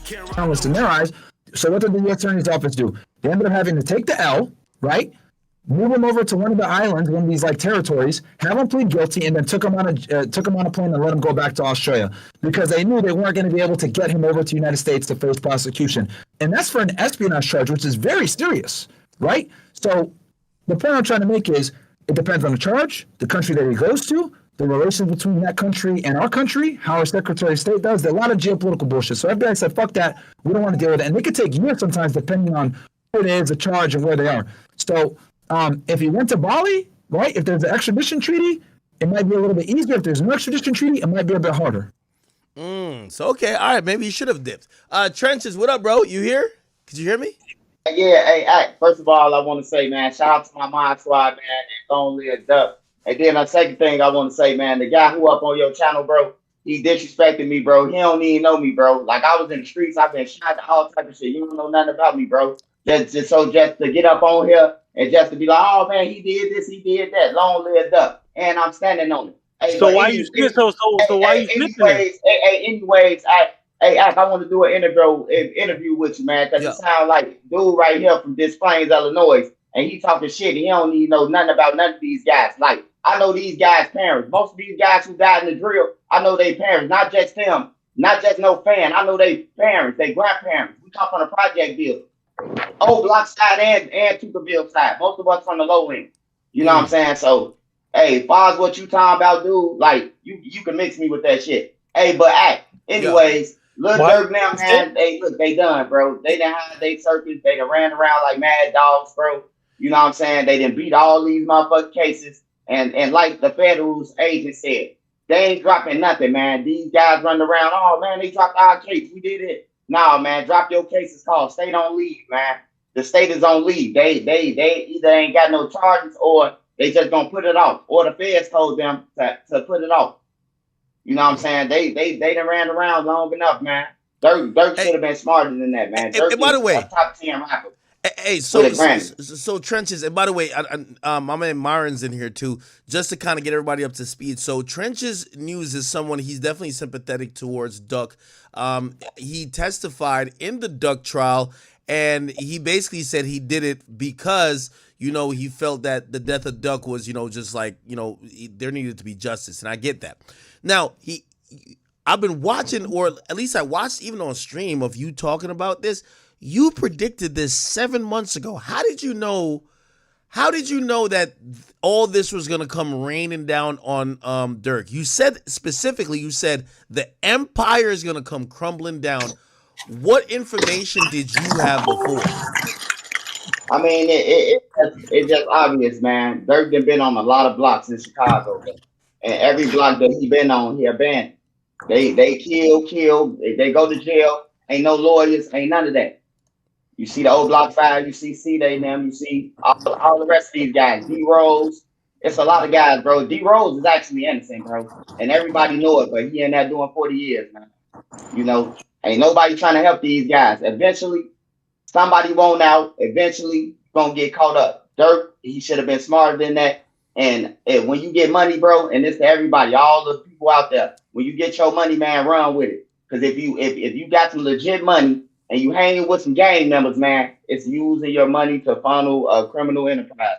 Journalists in their eyes. So what did the U.S. Attorney's Office do? They ended up having to take the L, right? Move him over to one of the islands, one of these like territories, have him plead guilty, and then took him on a plane and let him go back to Australia because they knew they weren't going to be able to get him over to the United States to face prosecution. And that's for an espionage charge, which is very serious, right? So the point I'm trying to make is it depends on the charge, the country that he goes to, the relations between that country and our country, how our Secretary of State does. There's a lot of geopolitical bullshit. So FBI said, fuck that. We don't want to deal with it. And they could take years sometimes depending on who it is, the charge, and where they are. So if he went to Bali, right, if there's an extradition treaty, it might be a little bit easier. If there's no extradition treaty, it might be a bit harder. So, okay. All right. Maybe you should have dipped. Trenches, what up, bro? You here? Could you hear me? Yeah. Hey, first of all, I want to say, man, shout out to my mod squad, man, and Long Live Duck. And then the second thing I want to say, man, the guy who up on your channel, bro, he disrespected me, bro. He don't even know me, bro. Like, I was in the streets. I've been shot, all type of shit. You don't know nothing about me, bro. Just to get up on here and just to be like, oh, man, he did this, he did that. Long live Duck. And I'm standing on it. Hey, so why you anyways, I want to do an interview with you, man, because you sound like dude right here from Des Plaines, Illinois, and he talking shit. He don't even know nothing about none of these guys. Like, I know these guys' parents. Most of these guys who died in the drill, I know their parents, not just them, not just no fan. I know their parents, their grandparents. We talk on a project deal. Old Block side and Tuckerville side. Most of us from the low end. You know what I'm saying? So, hey, as far as what you talking about, dude, like, you can mix me with that shit. Hey, but anyways, Lil Durk now, man, they done, bro. They done had they circus. They done ran around like mad dogs, bro. You know what I'm saying? They done beat all these motherfucking cases. And like the federal's agent said, they ain't dropping nothing, man. These guys running around, oh, man, they dropped our case. We did it. No, man, drop your case. It's called state on leave, man. The state is on leave. They either ain't got no charges or they just gonna put it off. Or the feds told them to put it off. You know what I'm saying? They done ran around long enough, man. Durk should have been smarter than that, man. Durk by the way, a top 10 rapper. Hey, so Trenches, and by the way, my man Myron's in here too, just to kind of get everybody up to speed. So Trenches News is someone, he's definitely sympathetic towards Duck. He testified in the Duck trial, and he basically said he did it because, he felt that the death of Duck was, just like, there needed to be justice, and I get that. Now, I've been watching, or at least I watched even on stream of you talking about this. You predicted this 7 months ago. How did you know that all this was going to come raining down on Durk? You said specifically, the empire is going to come crumbling down. What information did you have before? I mean, it's just obvious, man. Durk done been on a lot of blocks in Chicago, and every block that he been on, he abandoned. They kill. They go to jail. Ain't no lawyers. Ain't none of that. You see the old Block 5, you see C-Day them, you see all the rest of these guys. D-Rose, it's a lot of guys, bro. D-Rose is actually innocent, bro. And everybody know it, but he in there doing 40 years, man. Ain't nobody trying to help these guys. Eventually, somebody won't out. Eventually, gonna get caught up. Durk, he should have been smarter than that. And when you get money, bro, and it's to everybody, all the people out there, when you get your money, man, run with it. Because if you got some legit money, and you hanging with some gang members, man, it's using your money to funnel a criminal enterprise.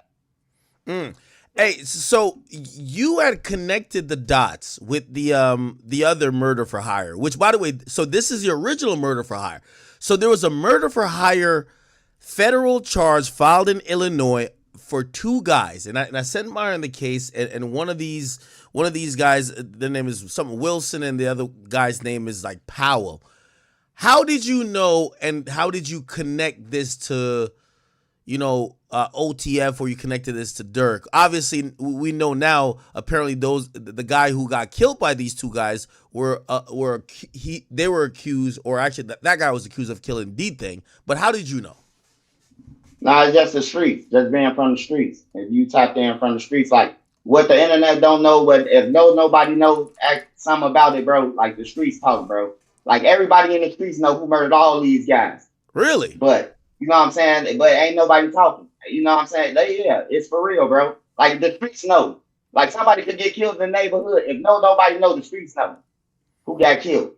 Hey, so you had connected the dots with the other murder for hire, which, by the way, so this is the original murder for hire. So there was a murder for hire federal charge filed in Illinois for two guys, and I sent Myron the case, and one of these guys, their name is something Wilson, and the other guy's name is like Powell. How did you know, and how did you connect this to, OTF, or you connected this to Durk? Obviously, we know now, apparently the guy who got killed by these two guys they were accused, or actually that guy was accused of killing D-Thing. But how did you know? Nah, it's just the streets, just being from the streets. If you type in from the streets, like what the internet don't know, but if nobody knows something about it, bro, like the streets talk, bro. Like, everybody in the streets know who murdered all these guys. Really? But, you know what I'm saying? But ain't nobody talking. You know what I'm saying? Yeah, it's for real, bro. Like, the streets know. Like, somebody could get killed in the neighborhood. If nobody know, the streets know. who got killed.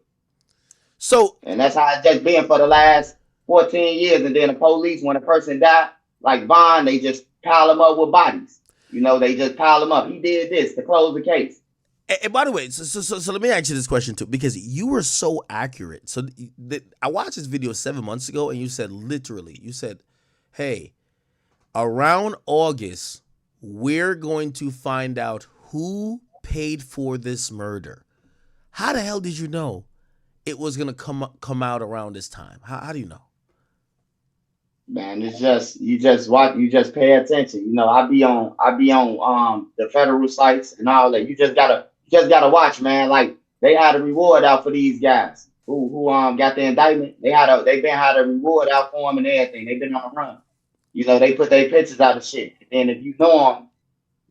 So, and that's how it's just been for the last 14 years. And then the police, when a person died, like Bond, they just pile them up with bodies. You know, they just pile them up. He did this to close the case. and by the way, so let me ask you this question too, because you were so accurate. So I watched this video 7 months ago, and you said literally, you said, "Hey, around August, we're going to find out who paid for this murder." How the hell did you know it was gonna come out around this time? How do you know? Man, it's just you just watch, you just pay attention. You know, I be on the federal sites and all that. You just gotta watch, man. Like they had a reward out for these guys who got the indictment. They been had a reward out for them and everything. They've been on the run. You know, they put their pictures out of shit. And if you know them,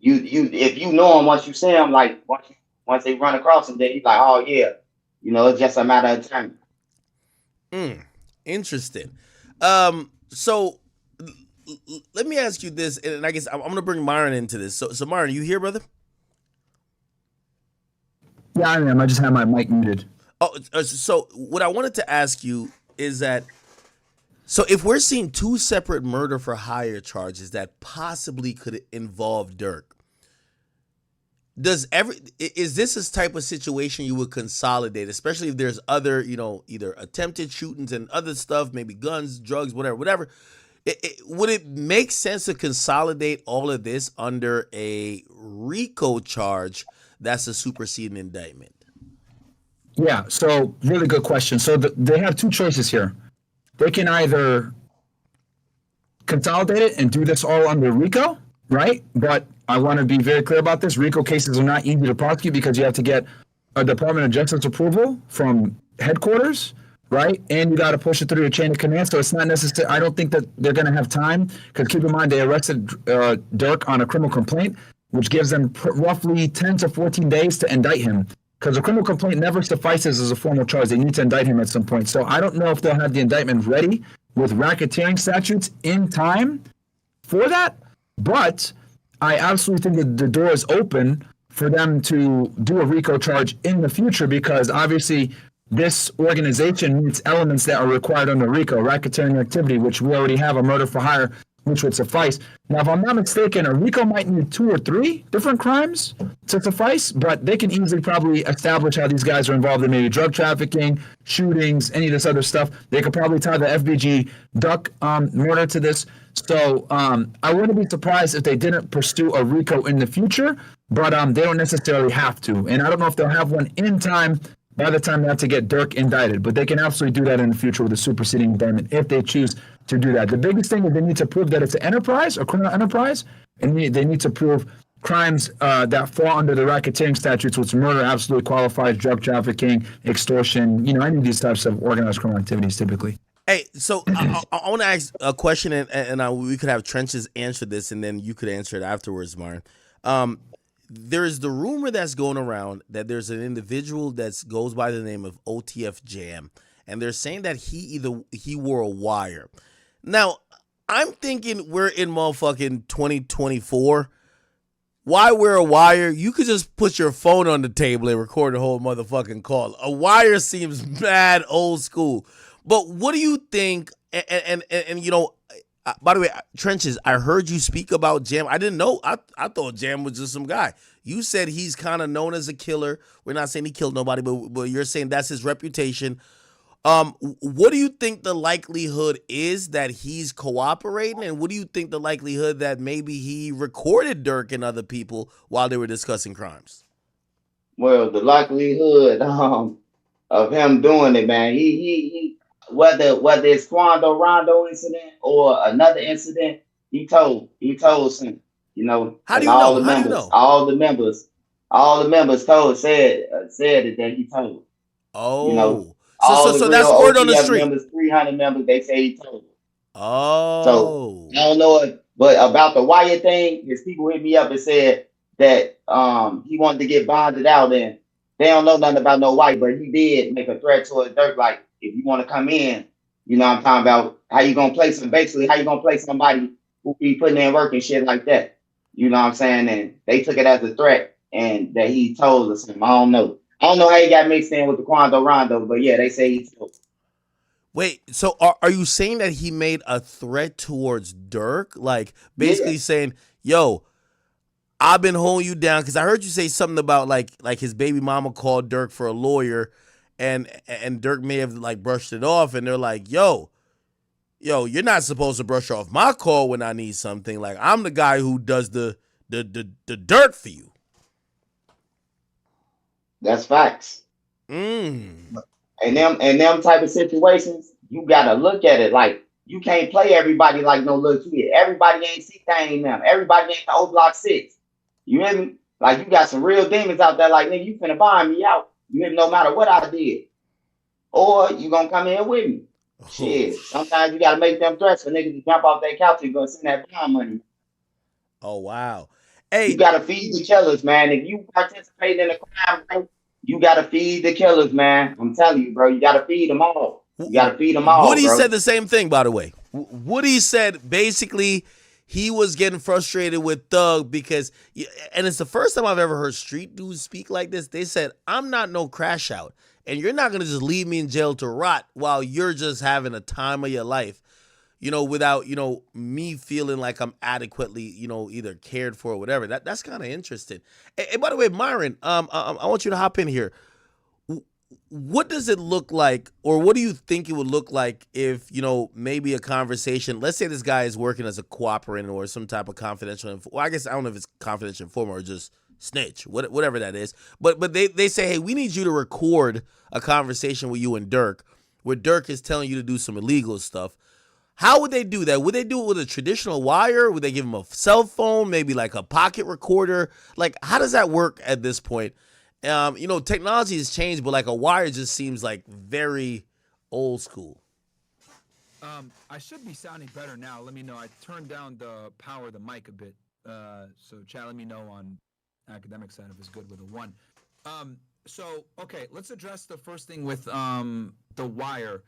if you know them once you see them, like once they run across them, then you like, oh yeah, you know, it's just a matter of time. Interesting. So let me ask you this, and I guess I'm going to bring Myron into this. So Myron, you here, brother? Yeah, I am. I just have my mic muted. Oh, so what I wanted to ask you is that, so if we're seeing two separate murder for hire charges that possibly could involve Durk, is this a type of situation you would consolidate, especially if there's other, you know, either attempted shootings and other stuff, maybe guns, drugs, whatever. Would it make sense to consolidate all of this under a RICO charge that's a superseding indictment? Yeah, so really good question. So they have two choices here. They can either consolidate it and do this all under RICO, right? But I want to be very clear about this. RICO cases are not easy to prosecute because you have to get a Department of Justice approval from headquarters, right? And you got to push it through your chain of command. So it's not necessary. I don't think that they're going to have time, because keep in mind they arrested Durk on a criminal complaint, which gives them roughly 10 to 14 days to indict him. Because a criminal complaint never suffices as a formal charge. They need to indict him at some point. So I don't know if they'll have the indictment ready with racketeering statutes in time for that. But I absolutely think that the door is open for them to do a RICO charge in the future, because obviously this organization meets elements that are required under RICO, racketeering activity, which we already have a murder for hire, which would suffice. Now, if I'm not mistaken, a RICO might need 2 or 3 different crimes to suffice, but they can easily probably establish how these guys are involved in maybe drug trafficking, shootings, any of this other stuff. They could probably tie the FBG Duck murder to this. So I wouldn't be surprised if they didn't pursue a RICO in the future, but they don't necessarily have to. And I don't know if they'll have one in time by the time they have to get Durk indicted, but they can absolutely do that in the future with a superseding indictment if they choose to do that. The biggest thing is they need to prove that it's an enterprise, a criminal enterprise, and they need to prove crimes that fall under the racketeering statutes, which murder absolutely qualifies, drug trafficking, extortion, any of these types of organized criminal activities typically. Hey, so I want to ask a question, and we could have Trenches answer this, and then you could answer it afterwards, Myron. There is the rumor that's going around that there's an individual that goes by the name of OTF Jam, and they're saying that he wore a wire. Now, I'm thinking we're in motherfucking 2024. Why wear a wire? You could just put your phone on the table and record the whole motherfucking call. A wire seems mad old school. But what do you think? And by the way, Trenches, I heard you speak about Jam. I didn't know. I thought Jam was just some guy. You said he's kind of known as a killer. We're not saying he killed nobody, but you're saying that's his reputation. What do you think the likelihood is that he's cooperating? And what do you think the likelihood that maybe he recorded Durk and other people while they were discussing crimes? Well, the likelihood of him doing it, man, he whether it's Quando Rondo incident or another incident, he told some, How do you know? All the members said it that he told. Oh, so the that's real word on the OTF street. Members, 300 members, they say he told. Oh, so I don't know it, but about the wire thing, his people hit me up and said that he wanted to get bonded out, and they don't know nothing about no wire, but he did make a threat to Durk, like, if you want to come in, I'm talking about how you gonna play somebody who be putting in work and shit like that. You know what I'm saying? And they took it as a threat, and that he told us. I don't know. I don't know how he got mixed in with the Quando Rondo, but yeah, they say he's dope. Wait, so are you saying that he made a threat towards Durk? Like, basically saying, yo, I've been holding you down, because I heard you say something about like his baby mama called Durk for a lawyer, and Durk may have like brushed it off, and they're like, yo, you're not supposed to brush off my call when I need something. Like, I'm the guy who does the dirt for you. That's facts. And them type of situations, you gotta look at it like you can't play everybody like no little kid. Everybody ain't C-Thang them. Everybody ain't the O Block 6. You hear me? Like, you got some real demons out there like, nigga, you finna buy me out. You hear me? No matter what I did. Or you gonna come in with me. Shit. Sometimes you gotta make them threats for niggas to jump off their couch and go send that bond money. Oh, wow. Hey, you gotta feed the killers, man. If you participate in a crime, bro, you gotta feed the killers, man. I'm telling you, bro. You gotta feed them all. You gotta feed them all. Woody said the same thing, by the way. Woody said basically he was getting frustrated with Thug because, and it's the first time I've ever heard street dudes speak like this. They said, I'm not no crash out, and you're not gonna just leave me in jail to rot while you're just having a time of your life, without, me feeling like I'm adequately, either cared for or whatever. That's kind of interesting. And by the way, Myron, I want you to hop in here. What does it look like, or what do you think it would look like if, maybe a conversation, let's say this guy is working as a cooperator or some type of confidential, well, I guess I don't know if it's confidential informant or just snitch, whatever that is. But they say, hey, we need you to record a conversation with you and Durk, where Durk is telling you to do some illegal stuff. How would they do that? Would they do it with a traditional wire? Would they give him a cell phone, maybe like a pocket recorder? Like, how does that work at this point? Technology has changed, but like a wire just seems like very old school. I should be sounding better now. Let me know. I turned down the power of the mic a bit. So chat, let me know on academic side if it's good with a 1. Okay, let's address the first thing with the wire.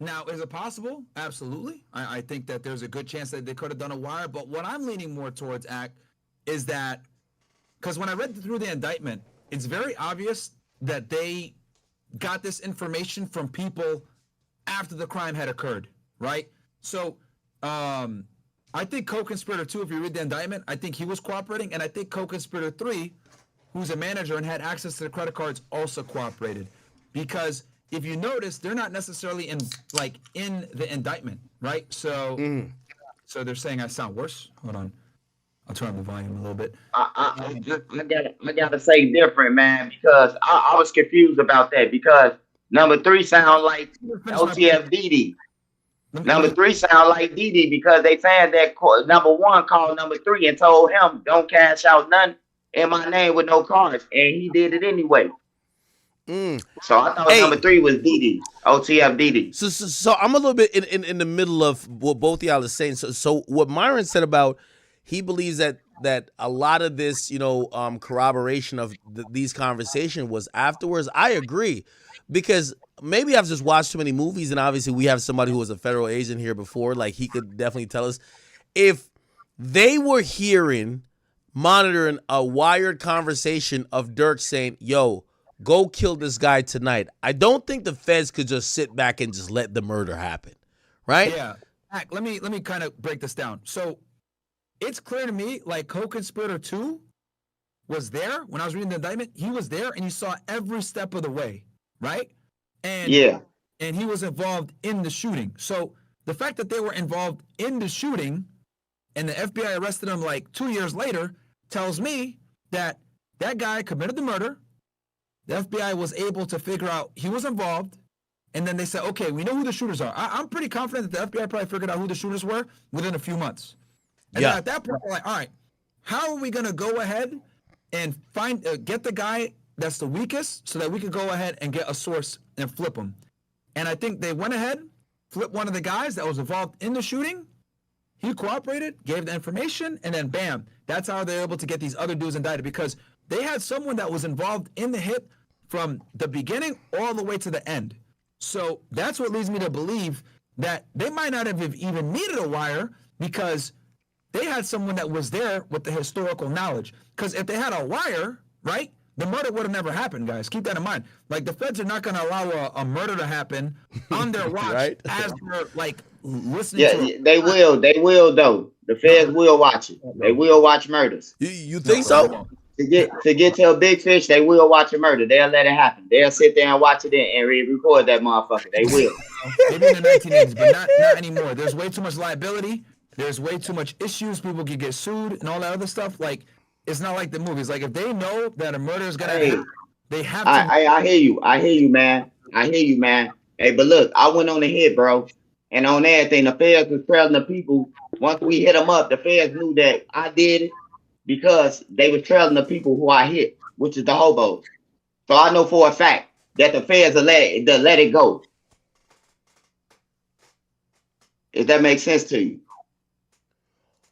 Now, is it possible? Absolutely. I think that there's a good chance that they could have done a wire, but what I'm leaning more towards, is that, because when I read through the indictment, it's very obvious that they got this information from people after the crime had occurred, right? So, I think co-conspirator 2, if you read the indictment, I think he was cooperating, and I think co-conspirator 3, who's a manager and had access to the credit cards, also cooperated. Because if you notice, they're not necessarily in the indictment, right? So, so they're saying I sound worse. Hold on, I'll turn up the volume a little bit. I gotta say different, man, because I was confused about that, because number 3 sound like OTF DD. Number 3 sound like DD, because they saying that number 1 called number 3 and told him don't cash out none in my name with no cards, and he did it anyway. So I thought number 3 was DD, OTF DD. So I'm a little bit in the middle of what both of y'all are saying. So what Myron said about, he believes that a lot of this, corroboration of these conversations was afterwards. I agree, because maybe I've just watched too many movies, and obviously we have somebody who was a federal agent here before. Like, he could definitely tell us if they were monitoring a wired conversation of Durk saying, yo, go kill this guy tonight. I don't think the feds could just sit back and just let the murder happen, right? Yeah. Let me kind of break this down. So it's clear to me, like, co-conspirator 2 was there when I was reading the indictment. He was there, and he saw every step of the way, right? And and he was involved in the shooting. So the fact that they were involved in the shooting and the FBI arrested him like 2 years later tells me that that guy committed the murder. The FBI was able to figure out he was involved, and then they said, okay, we know who the shooters are. I'm pretty confident that the FBI probably figured out who the shooters were within a few months. And then at that point, we're like, all right, how are we going to go ahead and get the guy that's the weakest so that we could go ahead and get a source and flip him? And I think they went ahead, flipped one of the guys that was involved in the shooting. He cooperated, gave the information, and then bam, that's how they're able to get these other dudes indicted, because they had someone that was involved in the hit from the beginning all the way to the end. So that's what leads me to believe that they might not have even needed a wire, because they had someone that was there with the historical knowledge. Because if they had a wire, right, the murder would have never happened, guys. Keep that in mind. Like, the feds are not going to allow a murder to happen on their watch Right? as they're, like, listening Yeah, to it. they will. They will though. The feds will watch it. They will watch murders. You think so? To get to a big fish, they will watch a murder. They'll let it happen. They'll sit there and watch it and record that motherfucker. They will. Maybe in the 1980s, but not anymore. There's way too much liability. There's way too much issues. People can get sued and all that other stuff. Like, it's not like the movies. Like, if they know that a murder is gonna happen, they have to. I hear you. I hear you, man. Hey, but look, I went on the hit, bro, and on everything. The feds was trailing the people. Once we hit them up, the feds knew that I did it because they were trailing the people who I hit, which is the hobos. So I know for a fact that the feds will let it go. If that makes sense to you.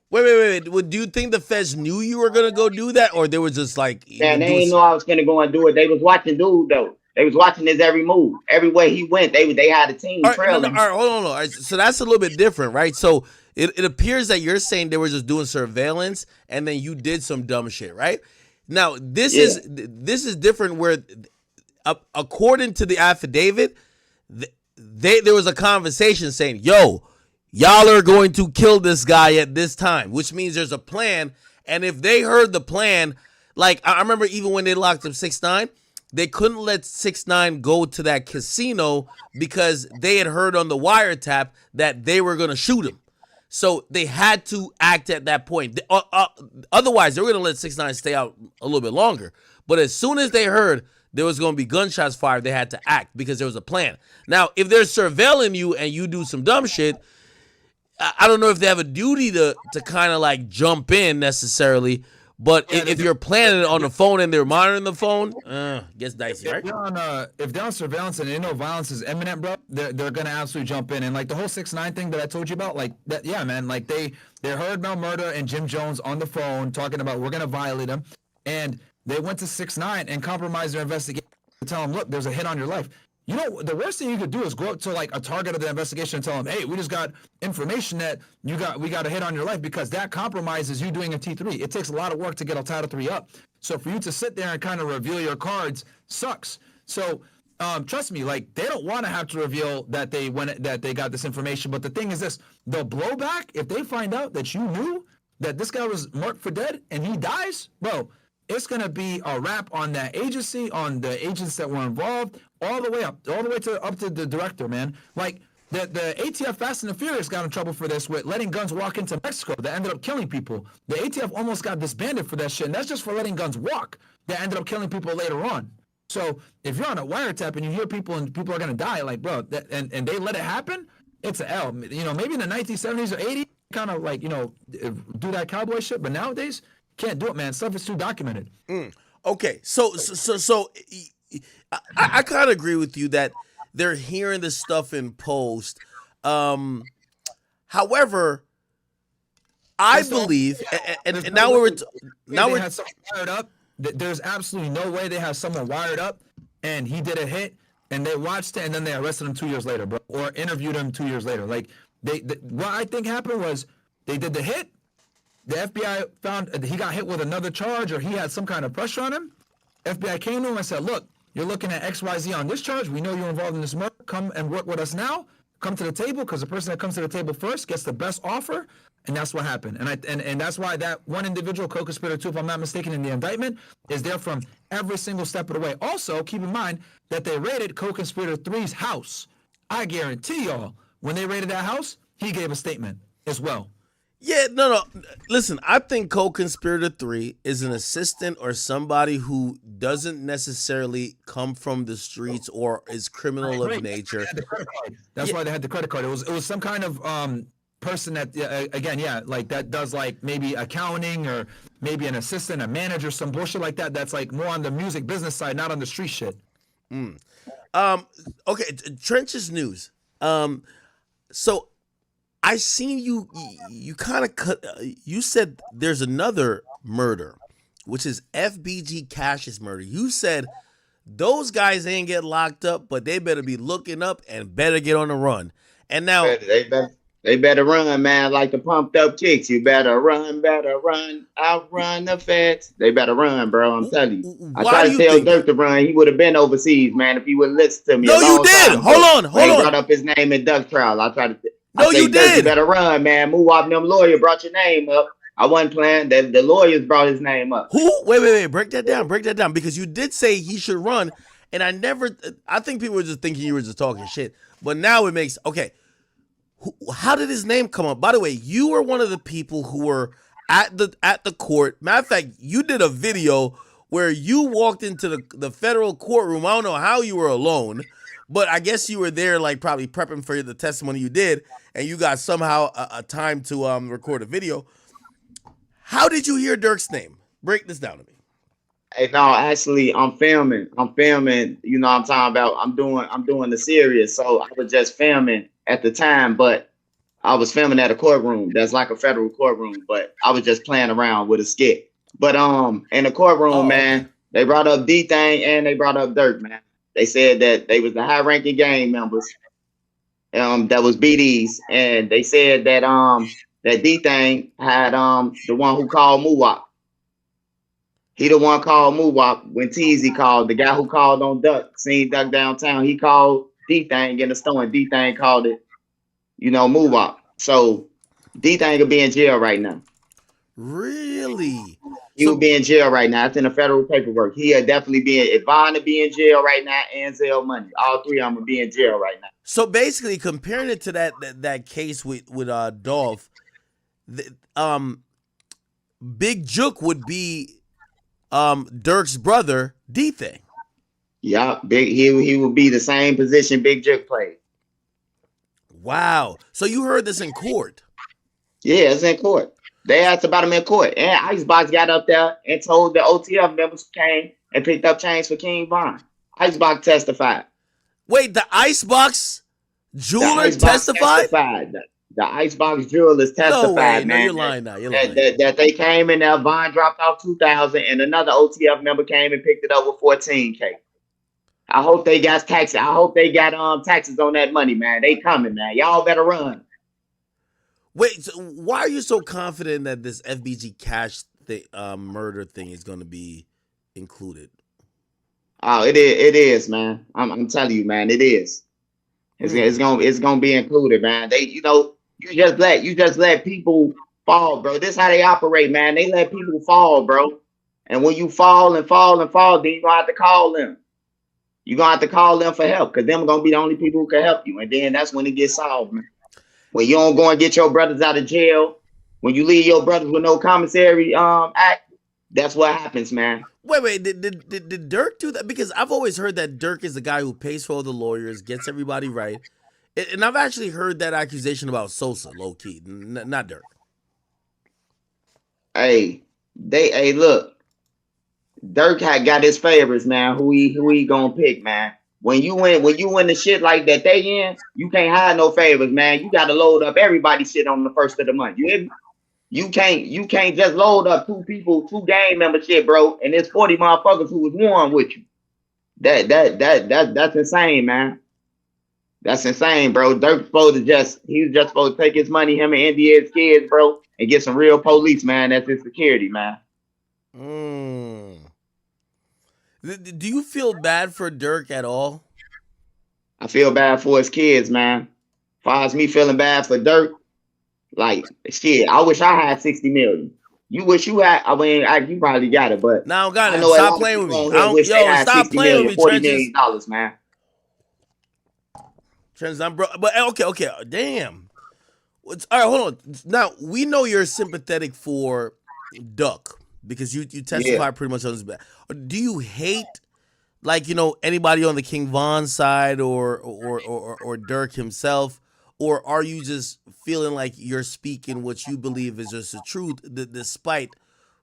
Wait. Well, do you think the feds knew you were gonna go do that, or they were just like? Man, they didn't know I was gonna go and do it. They was watching dude though. They was watching his every move, everywhere he went. They had a team trailing. All right, hold on. All right, so that's a little bit different, right? So it appears that you're saying they were just doing surveillance, and then you did some dumb shit, right? Now this is different. Where according to the affidavit, there was a conversation saying, "Yo, y'all are going to kill this guy at this time," which means there's a plan. And if they heard the plan, like I remember even when they locked up 6ix9ine, they couldn't let 6ix9ine go to that casino because they had heard on the wiretap that they were going to shoot him. So they had to act at that point. Otherwise, they were going to let 6ix9ine stay out a little bit longer. But as soon as they heard there was going to be gunshots fired, they had to act because there was a plan. Now, if they're surveilling you and you do some dumb shit, I don't know if they have a duty to kind of like jump in necessarily, but if you're planning it on the phone and they're monitoring the phone, gets dicey, right? If they're on surveillance and they know violence is imminent, bro, they're gonna absolutely jump in. And like the whole 6ix9ine thing that I told you about, like that, yeah, man, like they heard Mel Murda and Jim Jones on the phone talking about we're gonna violate him, and they went to 6ix9ine and compromised their investigation to tell him, look, there's a hit on your life. You know, the worst thing you could do is go up to like a target of the investigation and tell them, hey, we just got information that we got a hit on your life, because that compromises you doing a T3. It takes a lot of work to get a Title III up. So for you to sit there and kind of reveal your cards sucks. So trust me, like they don't want to have to reveal that they got this information. But the thing is this, the blowback, if they find out that you knew that this guy was marked for dead and he dies, bro, it's going to be a wrap on that agency, on the agents that were involved, all the way up to the director, man. Like the ATF Fast and the Furious got in trouble for this with letting guns walk into Mexico that ended up killing people. The ATF almost got disbanded for that shit, and that's just for letting guns walk that ended up killing people later on. So if you're on a wiretap and you hear people and people are going to die, like, bro, and they let it happen, it's an L. You know, maybe in the 1970s or 80s, kind of like, you know, do that cowboy shit, but nowadays, can't do it, man. Stuff is too documented. Okay, so I kind of agree with you that they're hearing this stuff in post. However, I believe, and now we're had someone wired up. There's absolutely no way they have someone wired up, and he did a hit, and they watched it, and then they arrested him 2 years later, bro, or interviewed him 2 years later. Like what I think happened was they did the hit. The FBI found he got hit with another charge, or he had some kind of pressure on him. FBI came to him and said, look, you're looking at XYZ on this charge. We know you're involved in this murder. Come and work with us now. Come to the table, because the person that comes to the table first gets the best offer. And that's what happened. And that's why that one individual, co-conspirator 2, if I'm not mistaken, in the indictment, is there from every single step of the way. Also, keep in mind that they raided co-conspirator 3's house. I guarantee y'all, when they raided that house, he gave a statement as well. Yeah, no. Listen, I think co-conspirator 3 is an assistant or somebody who doesn't necessarily come from the streets or is criminal of nature. That's why they had the credit card. It was some kind of person that, again, yeah, like that does like maybe accounting or maybe an assistant, a manager, some bullshit like that. That's like more on the music business side, not on the street shit. Okay, Trenches news. So I seen you kind of cut. You said there's another murder, which is FBG Cash's murder. You said those guys ain't get locked up, but they better be looking up and better get on the run. And now, They better run, man, like the pumped up kicks. You better run, outrun the feds. They better run, bro. I'm telling you. I Why tried do to you tell think Dirk that? to run. He would have been overseas, man, if he would listen to me a No, you long did. time ago. Hold When he on. brought up his name in Duck trial, I No, say, you Dirk, you did. better run, man. Move off them lawyer brought your name up. I wasn't playing. The lawyers brought his name up. Who? Wait. Break that down. Because you did say he should run, and I think people were just thinking you were just talking shit. But now it makes okay. How did his name come up? By the way, you were one of the people who were at the court. Matter of fact, you did a video where you walked into the federal courtroom. I don't know how you were alone, but I guess you were there, like probably prepping for the testimony you did, and you got somehow a time to record a video. How did you hear Durk's name? Break this down to me. Hey, no, actually, I'm filming. You know what I'm talking about. I'm doing the series. So I was just filming at the time, but I was filming at a courtroom. That's like a federal courtroom, but I was just playing around with a skit. But in the courtroom, man, they brought up D-Thing and they brought up Durk, man. They said that they was the high-ranking gang members. That was BDs, and they said that that D-Thing had the one who called Muwap. He the one called Muwap when Teasy called. The guy who called on Duck, seen Duck downtown, he called D-Thing in the store, and D-Thing called it, Muwap. So D-Thing will be in jail right now. Really? He will be in jail right now. It's in the federal paperwork. He'll definitely be in. Ivana will be in jail right now, and Zell Money. All three of them will be in jail right now. So basically, comparing it to that case with Dolph, Big Jook would be Durk's brother, D-Thing. Yeah, he will be the same position Big Jook played. Wow. So you heard this in court? Yeah, it's in court. They asked about him in court. And Icebox got up there and told the OTF members came and picked up chains for King Von. Icebox testified. Wait, the Icebox jeweler testified? The Icebox jewelers testified, man. No, you're lying now. You're lying. That they came in there, Von dropped off 2,000, and another OTF member came and picked it up with 14K. I hope they got taxes. I hope they got taxes on that money, man. They coming, man. Y'all better run. Wait, so why are you so confident that this FBG cash murder thing is going to be included? Oh, it is, man. I'm telling you, man, it is. It's gonna be included, man. You just let people fall, bro. This is how they operate, man. They let people fall, bro. And when you fall, then you're gonna have to call them. You're gonna have to call them for help, because them are gonna be the only people who can help you. And then that's when it gets solved, man. When you don't go and get your brothers out of jail, when you leave your brothers with no commissary act, that's what happens, man. Wait, did Durk do that? Because I've always heard that Durk is the guy who pays for all the lawyers, gets everybody right. And I've actually heard that accusation about Sosa, low key, not Durk. Hey, look, Durk got his favorites, man. Who he gonna pick, man? When you win the shit like that they in, you can't hide no favors, man. You gotta load up everybody's shit on the first of the month. You hear me? You can't just load up two gang membership, bro, and there's 40 motherfuckers who was warm with you. That's insane, man. That's insane, bro. Durk's he was just supposed to take his money, him and India's kids, bro, and get some real police, man. That's his security, man. Do you feel bad for Durk at all? I feel bad for his kids, man. As far as me feeling bad for Durk, like, shit, I wish I had 60 million. You wish you had, you probably got it, but no, I got it. Stop playing with me. Stop playing with me, $40 million, man. Trenches, but okay, damn. All right, hold on. Now, we know you're sympathetic for Duck because you testify pretty much on his back. Do you hate, like, anybody on the King Von side or Durk himself? Or are you just feeling like you're speaking what you believe is just the truth, despite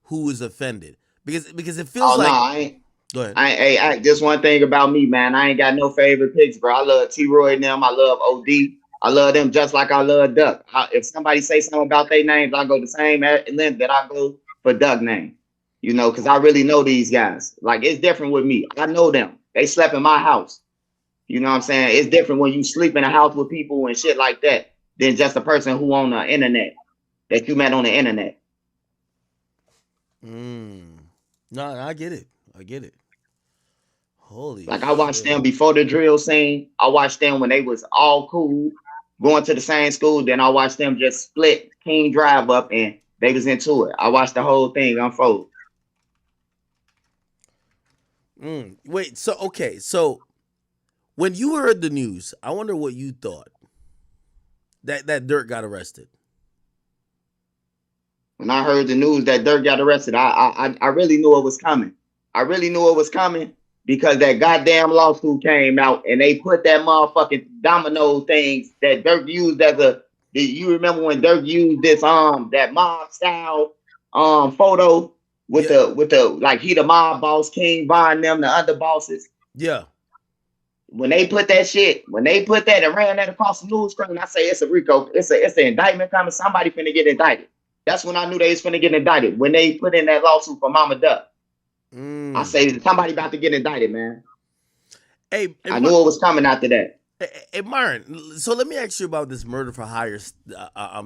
who is offended? Because it feels like. No, I ain't. Go ahead. I just one thing about me, man. I ain't got no favorite picks, bro. I love T-Roy and them. I love OD. I love them just like I love Duck. If somebody say something about their names, I go the same length that I go for Duck name. Because I really know these guys. Like, it's different with me. I know them. They slept in my house. You know what I'm saying? It's different when you sleep in a house with people and shit like that. than just a person who on the internet that you met on the internet. No, I get it. I get it. Holy Like I watched shit. them before the drill scene. I watched them when they was all cool, going to the same school. Then I watched them just split King Drive up and they was into it. I watched the whole thing unfold. Wait, so okay, so when you heard the news, I wonder what you thought. That Durk got arrested. When I heard the news that Durk got arrested, I really knew it was coming. I really knew it was coming because that goddamn lawsuit came out and they put that motherfucking domino things that Durk used as a. You remember when Durk used this that mob style photo with the like he the mob boss, King Von them the other bosses. Yeah. When they put that and ran that across the news screen, I say it's a RICO, it's an indictment coming. Somebody finna get indicted. That's when I knew they was finna get indicted. When they put in that lawsuit for Mama Duck. I say somebody about to get indicted, man. Hey, I knew it was coming after that. Hey, Myron, so let me ask you about this murder for hire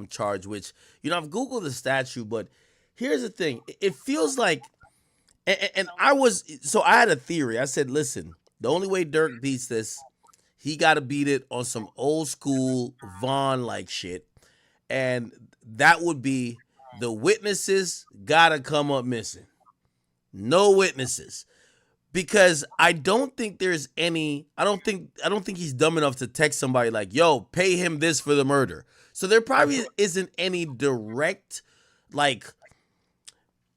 charge, which, I've Googled the statute, but here's the thing. It feels like, and I had a theory. I said, listen, the only way Durk beats this, he got to beat it on some old school Vaughn-like shit, and that would be the witnesses got to come up missing. No witnesses. Because I don't think there's any. I don't think he's dumb enough to text somebody like, "Yo, pay him this for the murder." So there probably isn't any direct, like,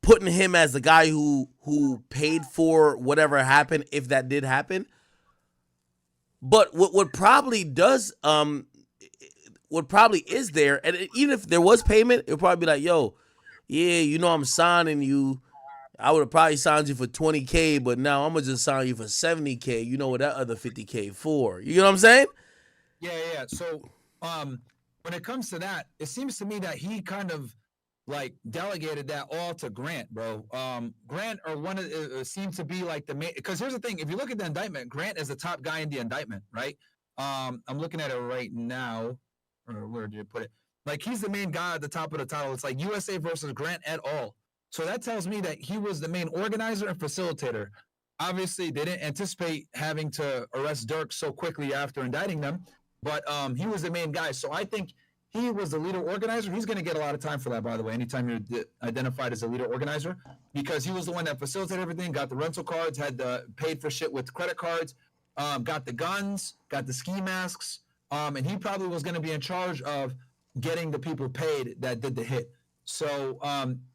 putting him as the guy who paid for whatever happened, if that did happen. But what probably does, what probably is there, and even if there was payment, it'll probably be like, "Yo, yeah, I'm signing you. I would have probably signed you for $20K, but now I'm gonna just sign you for $70K. You know what that other $50K for? You know what I'm saying?" Yeah. So, when it comes to that, it seems to me that he kind of like delegated that all to Grant, bro. Grant or one of seems to be like the main. Because here's the thing: if you look at the indictment, Grant is the top guy in the indictment, right? I'm looking at it right now. Or where did you put it? Like he's the main guy at the top of the title. It's like USA versus Grant et al. So that tells me that he was the main organizer and facilitator. Obviously, they didn't anticipate having to arrest Durk so quickly after indicting them, but he was the main guy. So I think he was the leader organizer. He's going to get a lot of time for that, by the way, anytime you're identified as a leader organizer, because he was the one that facilitated everything, got the rental cards, had paid for shit with credit cards, got the guns, got the ski masks, and he probably was going to be in charge of getting the people paid that did the hit. So,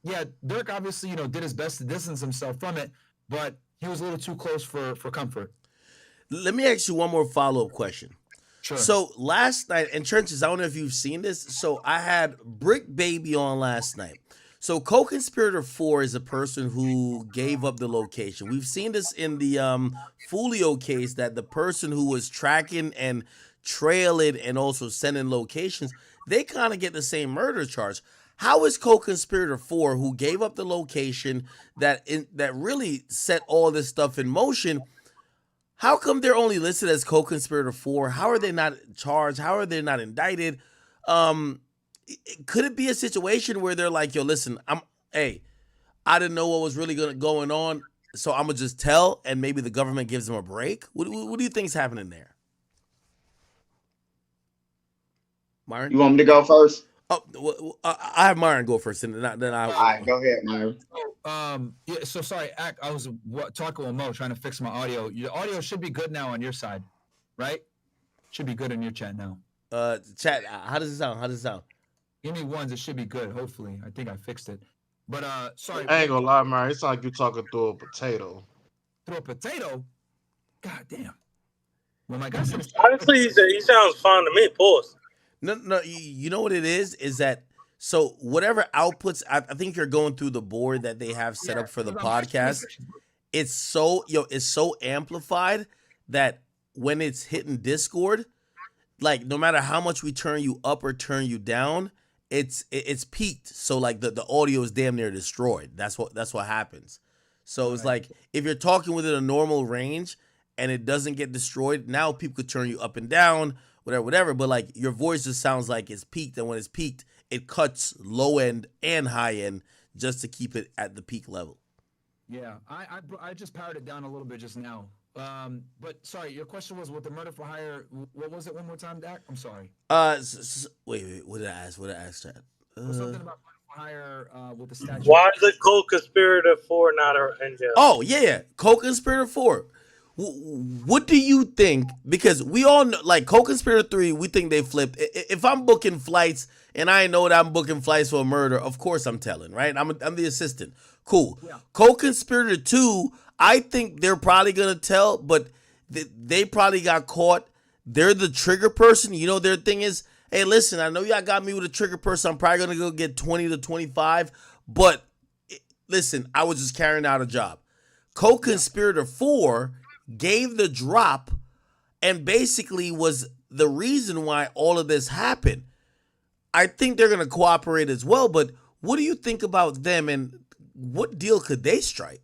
Durk obviously, did his best to distance himself from it, but he was a little too close for comfort. Let me ask you one more follow-up question. Sure. So last night, in Trenches, I don't know if you've seen this. So I had Brick Baby on last night. So Co-conspirator 4 is a person who gave up the location. We've seen this in the Fulio case, that the person who was tracking and trailing and also sending locations, they kind of get the same murder charge. How is Co-conspirator 4, who gave up the location that really set all this stuff in motion, how come they're only listed as Co-conspirator 4? How are they not charged? How are they not indicted? Could it be a situation where they're like, "Yo, listen, I didn't know what was really going on, so I'm gonna just tell," and maybe the government gives them a break? What do you think is happening there, Myron? You want me to go first? Oh, I have Myron go first, and then I. All right, go ahead, Myron. So sorry, I was talking with Mo, trying to fix my audio. Your audio should be good now on your side, right? Should be good in your chat now. Chat. How does it sound? Give me ones. It should be good. Hopefully, I think I fixed it. But sorry. I ain't gonna lie, Myron. It's like you talking through a potato. Through a potato? God damn. Well, my guy said. Honestly, he sounds fine to me. Pause. No. You know what it is? Is that so? Whatever outputs, I think you're going through the board that they have set up for the podcast. It's so amplified that when it's hitting Discord, like no matter how much we turn you up or turn you down, it's peaked. So like the audio is damn near destroyed. That's what happens. So it's like if you're talking within a normal range and it doesn't get destroyed, now people could turn you up and down, whatever. But like your voice just sounds like it's peaked, and when it's peaked, it cuts low end and high end just to keep it at the peak level. Yeah, I just powered it down a little bit just now. But sorry, your question was with the murder for hire. What was it one more time, Dak? I'm sorry. Wait, what did I ask? What did I ask, Chad? Something about murder for hire with the statute. Why is the co-conspirator 4 not in jail? Oh yeah, co-conspirator 4. What do you think? Because we all know, like co-conspirator 3, we think they flipped. If I'm booking flights and I know that I'm booking flights for a murder, of course I'm telling, right? I'm the assistant. Cool. Yeah. Co-conspirator 2, I think they're probably gonna tell, but they probably got caught. They're the trigger person. You know, their thing is, hey, listen, I know y'all got me with a trigger person. I'm probably gonna go get 20 to 25, but listen, I was just carrying out a job. Co-conspirator 4 gave the drop and basically was the reason why all of this happened. I think they're going to cooperate as well, but what do you think about them and what deal could they strike?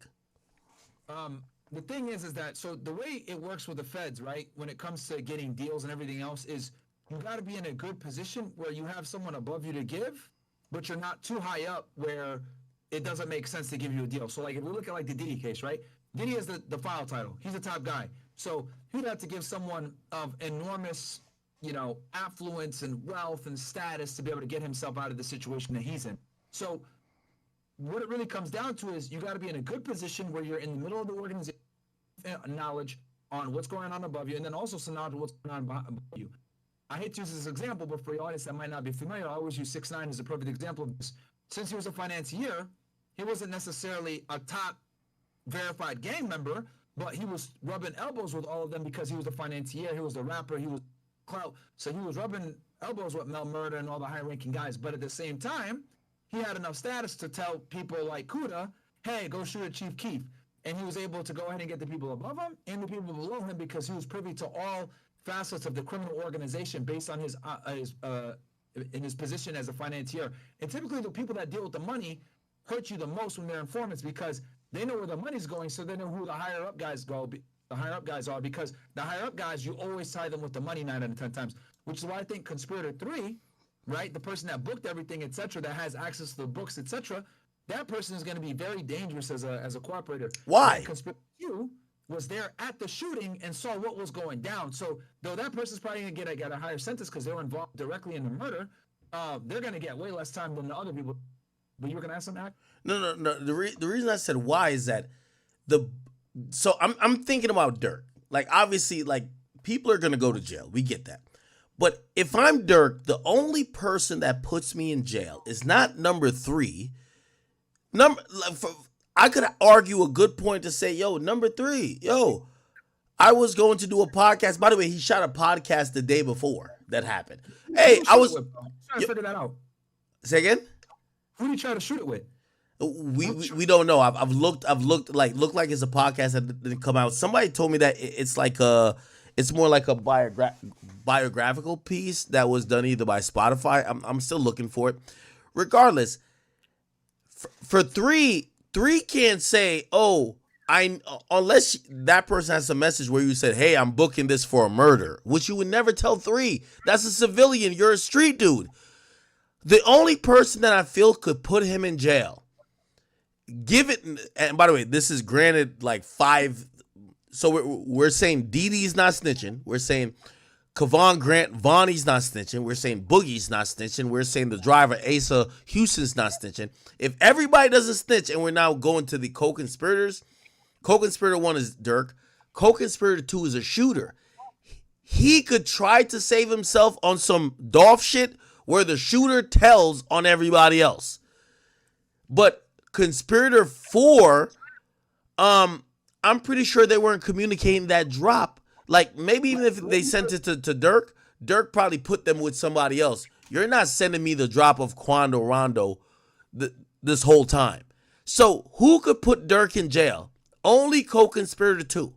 The thing is that, so the way it works with the feds, right, when it comes to getting deals and everything else is you got to be in a good position where you have someone above you to give, but you're not too high up where it doesn't make sense to give you a deal. So like if we look at like the Diddy case, right? Diddy is the file title. He's the top guy. So he'd have to give someone of enormous, affluence and wealth and status to be able to get himself out of the situation that he's in. So what it really comes down to is you got to be in a good position where you're in the middle of the organization, knowledge on what's going on above you, and then also some knowledge of what's going on above you. I hate to use this as an example, but for the audience that might not be familiar, I always use 6ix9ine as a perfect example of this. Since he was a financier, he wasn't necessarily a top verified gang member, but he was rubbing elbows with all of them because he was the financier, he was the rapper, he was clout. So he was rubbing elbows with Mel Murder and all the high-ranking guys. But at the same time, he had enough status to tell people like Kuda, hey, go shoot at Chief Keef. And he was able to go ahead and get the people above him and the people below him because he was privy to all facets of the criminal organization based on his position as a financier. And typically the people that deal with the money hurt you the most when they're informants because they know where the money's going, so they know who the higher up guys go. The higher up guys are because the higher up guys, you always tie them with the money 9 out of 10 times, which is why I think conspirator 3, right, the person that booked everything, etc., that has access to the books, etc., that person is going to be very dangerous as a cooperator. Why? Conspirator 2 was there at the shooting and saw what was going down. So though that person's probably going to get a higher sentence because they were involved directly in the murder, they're going to get way less time than the other people. But you were gonna ask something, Ack? No. The reason I said why is that so I'm thinking about Durk. Like obviously, like people are gonna go to jail. We get that. But if I'm Durk, the only person that puts me in jail is not number 3. I could argue a good point to say, yo, number 3, yo, I was going to do a podcast. By the way, he shot a podcast the day before that happened. Hey, I was trying to figure that out. Say again? Who did you try to shoot it with? We don't know. I've looked like it's a podcast that didn't come out. Somebody told me that it's more like a biographical piece that was done either by Spotify. I'm still looking for it. Regardless, for 3 can't say, oh, unless that person has a message where you said, hey, I'm booking this for a murder, which you would never tell 3. That's a civilian. You're a street dude. The only person that I feel could put him in jail, and by the way, this is granted like 5. So we're saying Didi's not snitching. We're saying Kavon Grant Vonnie's not snitching. We're saying Boogie's not snitching. We're saying the driver Asa Houston's not snitching. If everybody doesn't snitch and we're now going to the co-conspirators, co-conspirator 1 is Durk. Co-conspirator 2 is a shooter. He could try to save himself on some Dolph shit where the shooter tells on everybody else. But conspirator 4, I'm pretty sure they weren't communicating that drop. Like maybe even if they sent it to Durk, Durk probably put them with somebody else. You're not sending me the drop of Quando Rondo this whole time. So who could put Durk in jail? Only co-conspirator 2.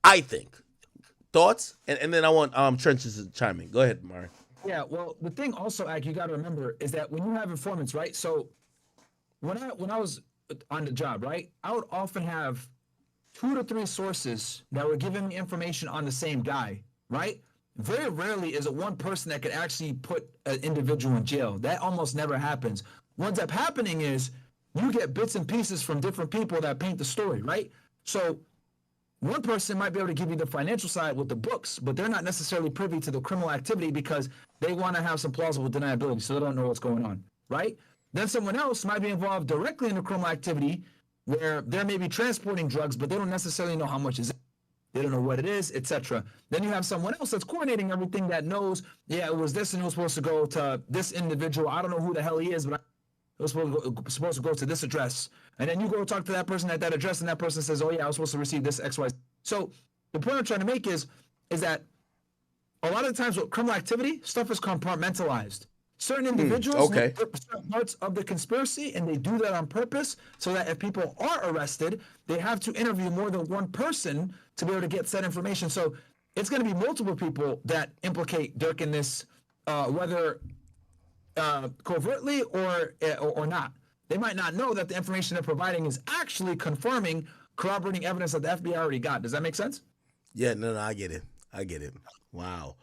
I think. Thoughts? And then I want Trenches to chime in. Go ahead, Myron. Yeah, well, the thing also, Ag, you got to remember is that when you have informants, right? So when I was on the job, right, I would often have 2 to 3 sources that were giving me information on the same guy, right? very rarely is it one person that could actually put an individual in jail. That almost never happens. What ends up happening is you get bits and pieces from different people that paint the story, right? So one person might be able to give you the financial side with the books, but they're not necessarily privy to the criminal activity because they want to have some plausible deniability, so they don't know what's going on, right? Then someone else might be involved directly in the criminal activity where they're maybe transporting drugs, but they don't necessarily know how much is it. They don't know what it is, etc. Then you have someone else that's coordinating everything that knows, yeah, it was this and it was supposed to go to this individual. I don't know who the hell he is, but it was supposed to go to this address. And then you go talk to that person at that address, and that person says, oh, yeah, I was supposed to receive this XY. So the point I'm trying to make is that a lot of the times with criminal activity, stuff is compartmentalized. Certain individuals know certain parts of the conspiracy, and they do that on purpose so that if people are arrested, they have to interview more than one person to be able to get said information. So it's going to be multiple people that implicate Durk in this, whether covertly or not. They might not know that the information they're providing is actually confirming, corroborating evidence that the FBI already got. Does that make sense? Yeah, no, I get it. I get it. Wow.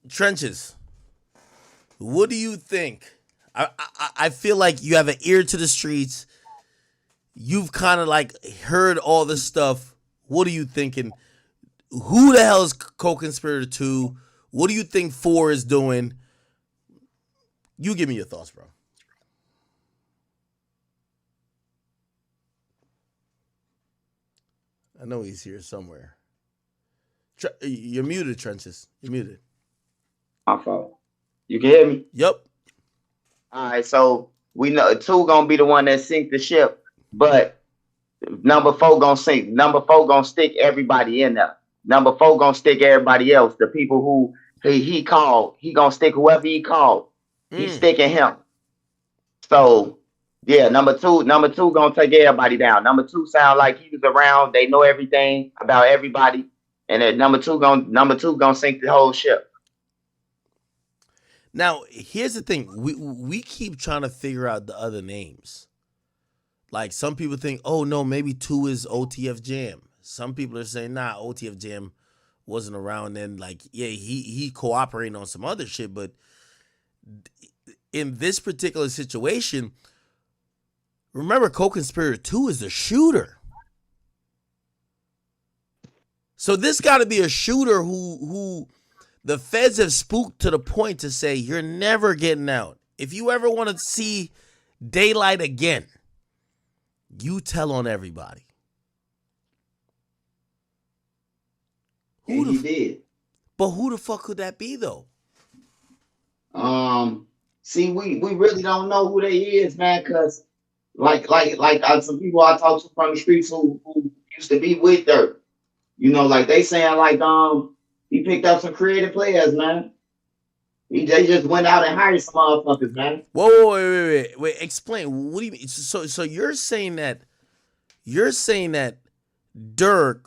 Trenches, what do you think? I feel like you have an ear to the streets. You've kind of like heard all this stuff. What are you thinking? Who the hell is co-conspirator 2? What do you think 4 is doing? You give me your thoughts, bro. I know he's here somewhere. You're muted, Trenches. You're muted. My fault. You can hear me? Yep. All right, so we know 2 gonna be the one that sink the ship, but number 4 gonna sink. Number 4 gonna stick everybody in there. Number 4 gonna stick everybody else. The people who he called, he gonna stick whoever he called. He's sticking him. So yeah, number two gonna take everybody down. Number 2 sound like he was around. They know everything about everybody, and then number two gonna sink the whole ship. Now, here's the thing. We keep trying to figure out the other names. Like, some people think, oh, no, maybe 2 is OTF Jam. Some people are saying, nah, OTF Jam wasn't around then. Like, yeah, he cooperating on some other shit. But in this particular situation, remember, co-conspirator 2 is the shooter. So this got to be a shooter who the feds have spooked to the point to say, you're never getting out. If you ever want to see daylight again, you tell on everybody. He did. But who the fuck could that be, though? See, we really don't know who they is, man, because like some people I talked to from the streets who used to be with Durk, you know, like they saying like he picked up some creative players, man. They just went out and hired some motherfuckers, man. Whoa, wait. Explain. What do you mean? So you're saying that Durk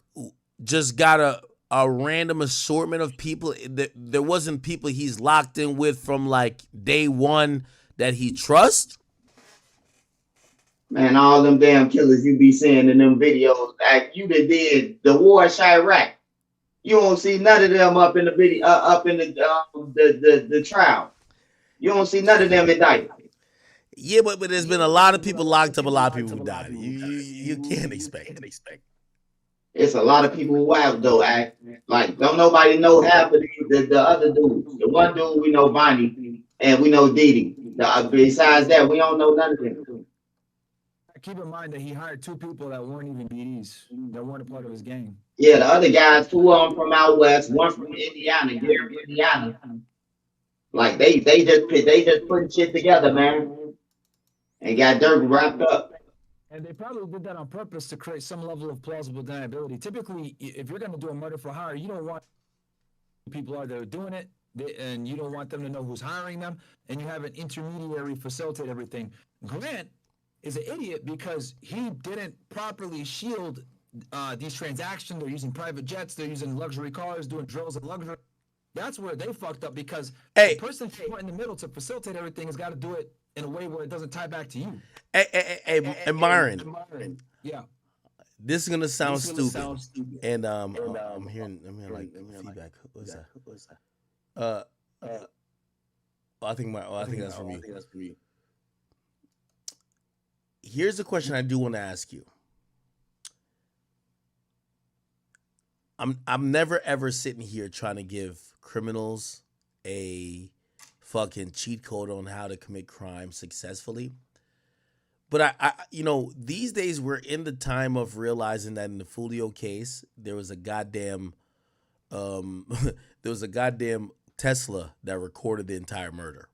just got a random assortment of people. There wasn't people he's locked in with from like day one that he trusts? Man, all them damn killers you be seeing in them videos, like you did the war in Iraq. You don't see none of them up in the video, up in the trial. You don't see none of them indicted. Yeah, but there's been a lot of people locked up, a lot of people who died. You can't expect. It's a lot of people who have though. Like don't nobody know half of the other dudes. The one dude we know, Bonnie, and we know Didi. Besides that, we don't know none of them. Keep in mind that he hired 2 people that weren't even BDs. That weren't a part of his gang. Yeah, the other guys, 2 of them from out west, one from Indiana, Gary, Indiana. Like they just putting shit together, man, and got Durk wrapped up. And they probably did that on purpose to create some level of plausible deniability. Typically, if you're going to do a murder for hire, you don't want people are there doing it, and you don't want them to know who's hiring them, and you have an intermediary facilitate everything. Grant is an idiot because he didn't properly shield these transactions. They're using private jets. They're using luxury cars, doing drills and luxury. That's where they fucked up because the person put in the middle to facilitate everything has got to do it in a way where it doesn't tie back to you. Hey, Myron. Yeah. this is gonna sound stupid. And I'm hearing like feedback. What's that? I think that's from you. Here's a question I do want to ask you. I'm never ever sitting here trying to give criminals a fucking cheat code on how to commit crime successfully. But I these days we're in the time of realizing that in the Fulio case, there was a goddamn Tesla that recorded the entire murder.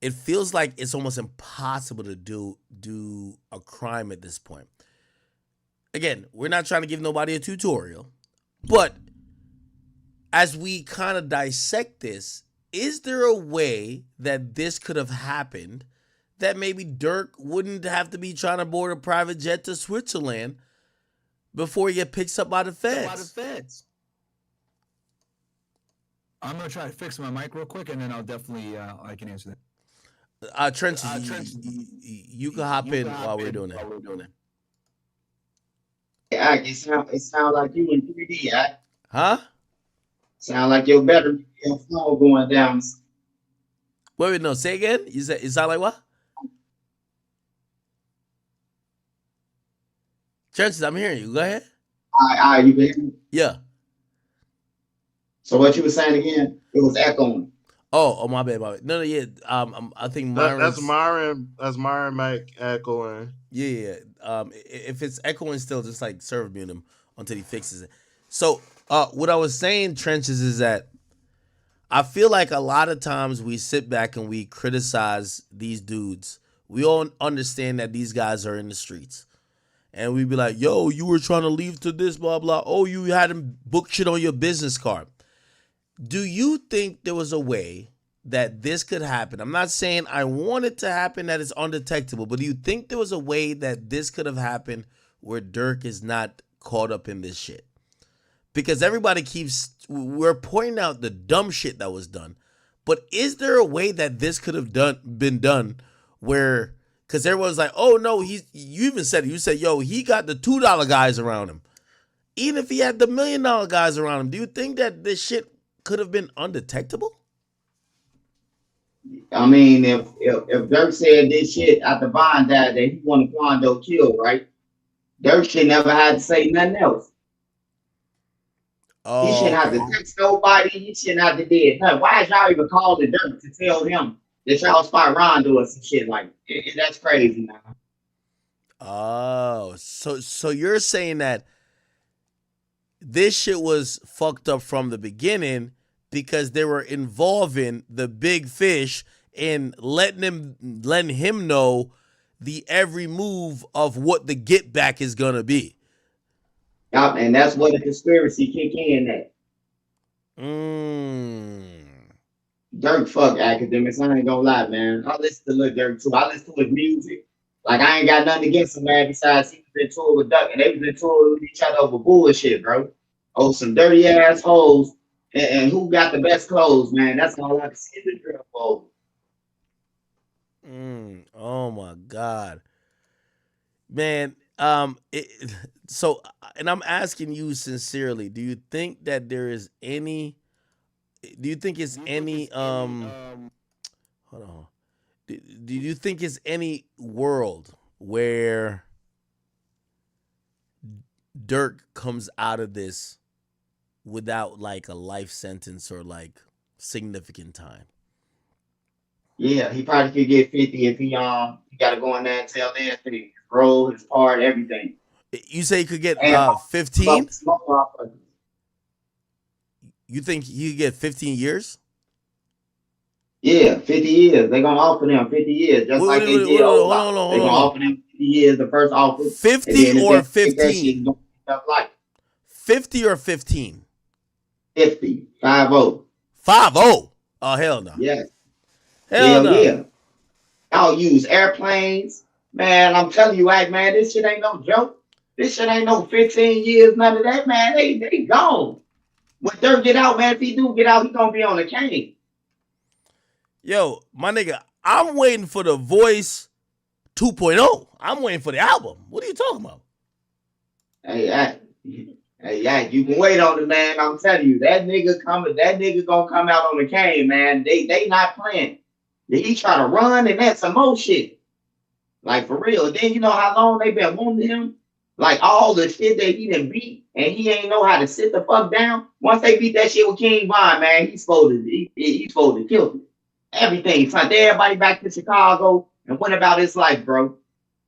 It feels like it's almost impossible to do a crime at this point. Again, we're not trying to give nobody a tutorial, but as we kind of dissect this, is there a way that this could have happened that maybe Durk wouldn't have to be trying to board a private jet to Switzerland before he get picked up by the feds? I'm gonna try to fix my mic real quick, and then I'll definitely I can answer that. Trenches, you can hop in while we're doing that. Yeah, it sound like you in 3D. Huh? Sound like your flow going down. Wait, no, say again. You said it sound like what? Trenches, I'm hearing you. Go ahead. You can hear me? Yeah. So what you were saying again? It was echoing. Oh, my bad. No, yeah. I think that's Myron Mac echoing. Yeah. If it's echoing still, just like serve mute him until he fixes it. So, what I was saying, Trenches, is that I feel like a lot of times we sit back and we criticize these dudes. We all understand that these guys are in the streets. And we'd be like, yo, you were trying to leave to this, blah, blah. Oh, you had him book shit on your business card. Do you think there was a way that this could happen? I'm not saying I want it to happen that it's undetectable, but do you think there was a way that this could have happened where Durk is not caught up in this shit? Because everybody we're pointing out the dumb shit that was done, but is there a way that this could have been done where, because everyone's like, oh no, you even said it. You said, yo, he got the $2 guys around him. Even if he had the $1 million guys around him, do you think that this shit could have been undetectable? I mean, if Durk said this shit after Vaughn died that he wanted Quando killed, right? Durk should never had to say nothing else. He shouldn't have to text nobody. He shouldn't have to do nothing. Why is y'all even calling Durk to tell him that y'all spot Rondo or some shit like that? That's crazy, man. Oh, so you're saying that this shit was fucked up from the beginning because they were involving the big fish and letting him know the every move of what the get back is gonna be. Yep, and that's what the conspiracy kick in at. Durk fuck Akademiks. I ain't gonna lie, man. I listen to Lil Durk too. I listen to his music. Like, I ain't got nothing against him, man, besides he was in tour with Duck, and they was in tour with each other over bullshit, bro. Oh, some dirty ass hoes, and who got the best clothes, man. That's all I can see the drill for. Oh my God, man. So, and I'm asking you sincerely, do you think that there is any? Do you think it's any? Hold on. Do you think it's any world where Durk comes out of this without like a life sentence or like significant time? Yeah, he probably could get 50 if he got to go in there and tell everything, his role, his part, everything. You say he could get 15? You think he could get 15 years? Yeah, 50 years. They're gonna offer them 50 years, just like they did. Hold on. They're gonna offer them 50 years, the first offer. 50 or 15? 50 or 15? 50. 5-0. 5-0? Oh, hell no. Yes. Hell no. Yeah. Y'all use airplanes. Man, I'm telling you, man, this shit ain't no joke. This shit ain't no 15 years, none of that, man. They gone. When Durk get out, man, if he do get out, he gonna be on the cane. Yo, my nigga, I'm waiting for The Voice 2.0. I'm waiting for the album. What are you talking about? Hey, you can wait on it, man. I'm telling you, that nigga gonna come out on the cane, man. They not playing. He try to run and that's some more shit. Like for real. Then you know how long they been wanting him? Like all the shit that he done beat and he ain't know how to sit the fuck down. Once they beat that shit with King Von, man, he's supposed to kill him. Everything. Sent everybody back to Chicago and went about his life, bro.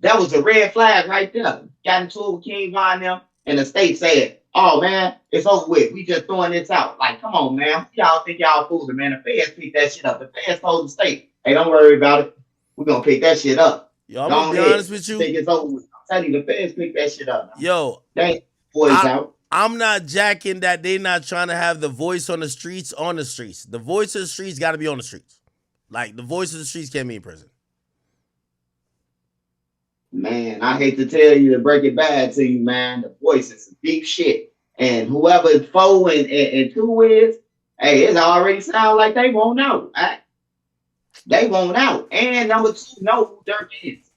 That was a red flag right there. Got into it with King Von now, and the state said, "Oh man, it's over with. We just throwing this out." Like, come on, man. Y'all think y'all fooling, man? The feds picked that shit up. The feds told the state, "Hey, don't worry about it. We're gonna pick that shit up." Yo, I'm gonna be honest with you. Think it's over with. I'm telling you, the feds picked that shit up. Yo, they boys out. I'm not jacking that they not trying to have the voice on the streets on the streets. The voice of the streets got to be on the streets. Like the voice of the streets can't be in prison. Man, I hate to tell you to break it bad to you, man. The voice is some deep shit. And whoever 4 and 2 is, hey, it already sound like they won't out. They won't out. And number 2 know who Durk is.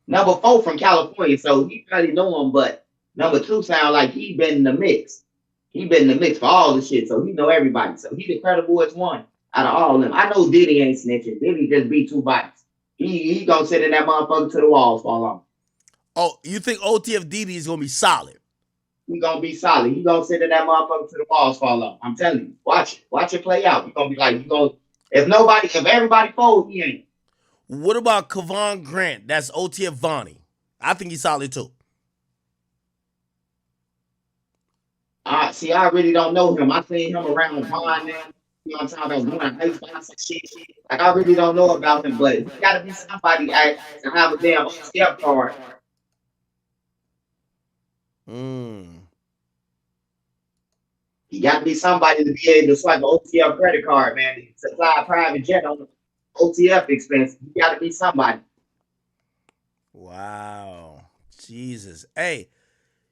Number 4 from California, so he probably know him, but number 2 sound like he been in the mix. He been in the mix for all the shit, so he know everybody. So he the credible one out of all of them. I know Diddy ain't snitching. Diddy just beat 2 bodies. He gonna sit in that motherfucker till the walls fall off. Oh, you think OTF Diddy is gonna be solid? He gonna be solid. He gonna sit in that motherfucker till the walls fall off. I'm telling you. Watch it play out. You gonna be like, if everybody folds, he ain't. What about Kevon Grant? That's OTF Vonnie. I think he's solid too. See, I really don't know him. I seen him around Vaughn now. You know what I'm talking about? Doing ice and shit. Like, I really don't know about him, but it's gotta be somebody to have a damn step card. He gotta be somebody to be able to swipe an OTF credit card, man. To supply a private jet on the OTF expense. He gotta be somebody. Wow. Jesus. Hey,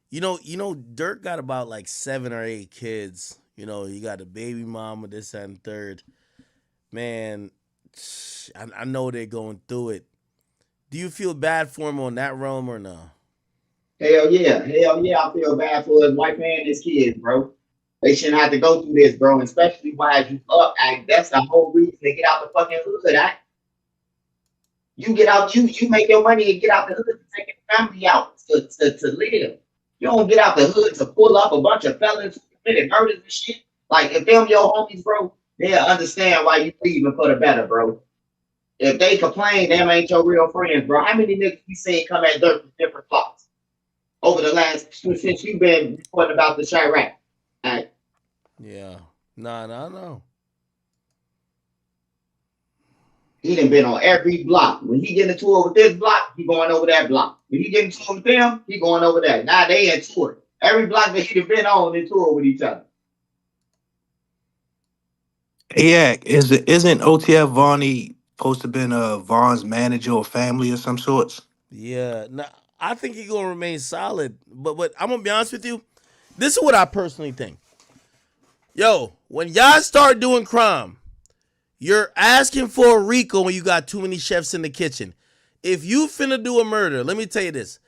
you know, Durk got about like 7 or 8 kids. You know, you got a baby mama, this and third. Man, I know they're going through it. Do you feel bad for him on that realm or no? Hell yeah. I feel bad for his wife and his kids, bro. They shouldn't have to go through this, bro. Especially while you up. That's the whole reason to get out the fucking hood. You get out, you make your money and get out the hood to take your family out to live. You don't get out the hood to pull up a bunch of felons who committed murders and shit. Like, if them your homies, bro, they'll understand why you leaving for the better, bro. If they complain, them ain't your real friends, bro. How many niggas you seen come at Durk with different plots over the last, since you've been reporting about the Chirac? Right? Yeah. No. He done been on every block. When he get into it with this block, he going over that block. When he get into it with them, he going over that. Now they into it. Every block that he done been on, they tour with each other. Yeah, isn't OTF Vonnie supposed to have been Vaughn's manager or family of some sorts? Yeah. No, I think he's gonna remain solid. But I'm gonna be honest with you. This is what I personally think. Yo, when y'all start doing crime, you're asking for a RICO when you got too many chefs in the kitchen. If you finna do a murder, let me tell you this.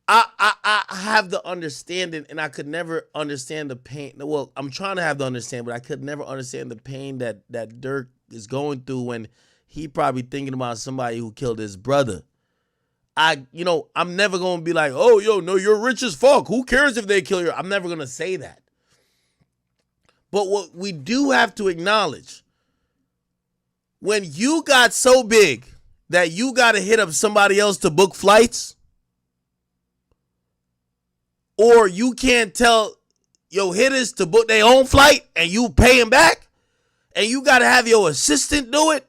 I have the understanding, and I could never understand the pain. Well, I'm trying to have the understanding, but I could never understand the pain that Durk is going through when he probably thinking about somebody who killed his brother. I'm never going to be like, oh, yo, no, you're rich as fuck. Who cares if they kill you? I'm never going to say that. But what we do have to acknowledge, when you got so big that you got to hit up somebody else to book flights, or you can't tell your hitters to book their own flight and you pay them back, and you got to have your assistant do it,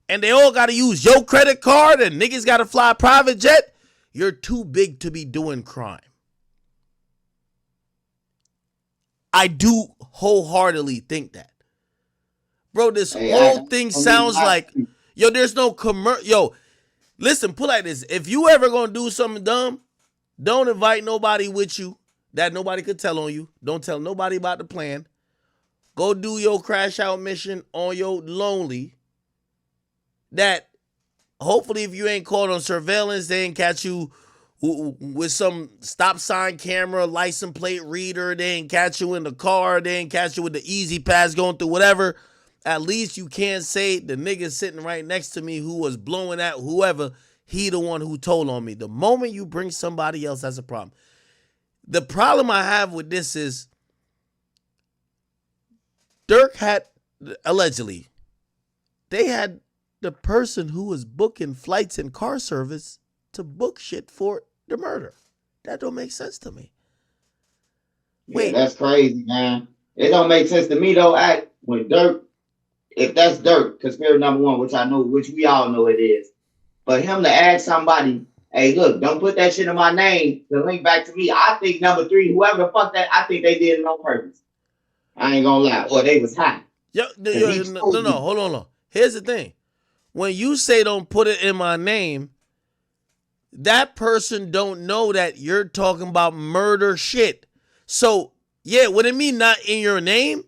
and they all got to use your credit card, and niggas got to fly a private jet, you're too big to be doing crime. I do wholeheartedly think that. Bro, this whole thing sounds like, yo, there's no commercial. Yo, listen, put like this. If you ever going to do something dumb, don't invite nobody with you that nobody could tell on you. Don't tell nobody about the plan. Go do your crash out mission on your lonely. That hopefully if you ain't caught on surveillance, they ain't catch you with some stop sign camera, license plate reader, they ain't catch you in the car, they ain't catch you with the easy pass going through whatever, at least you can't say the nigga sitting right next to me who was blowing at whoever, he the one who told on me. The moment you bring somebody else, that's a problem. The problem I have with this is Durk had, allegedly, they had the person who was booking flights and car service to book shit for the murder. That don't make sense to me. Wait, that's crazy, man. It don't make sense to me though. When Durk, if that's Durk, conspiracy number one, which I know, which we all know it is, for him to ask somebody, hey, look, don't put that shit in my name to link back to me. I think number three, whoever the fuck that, I think they did it on purpose. I ain't gonna lie, or they was high. No, hold on. Here's the thing: when you say don't put it in my name, that person don't know that you're talking about murder shit. So, yeah, what it mean not in your name?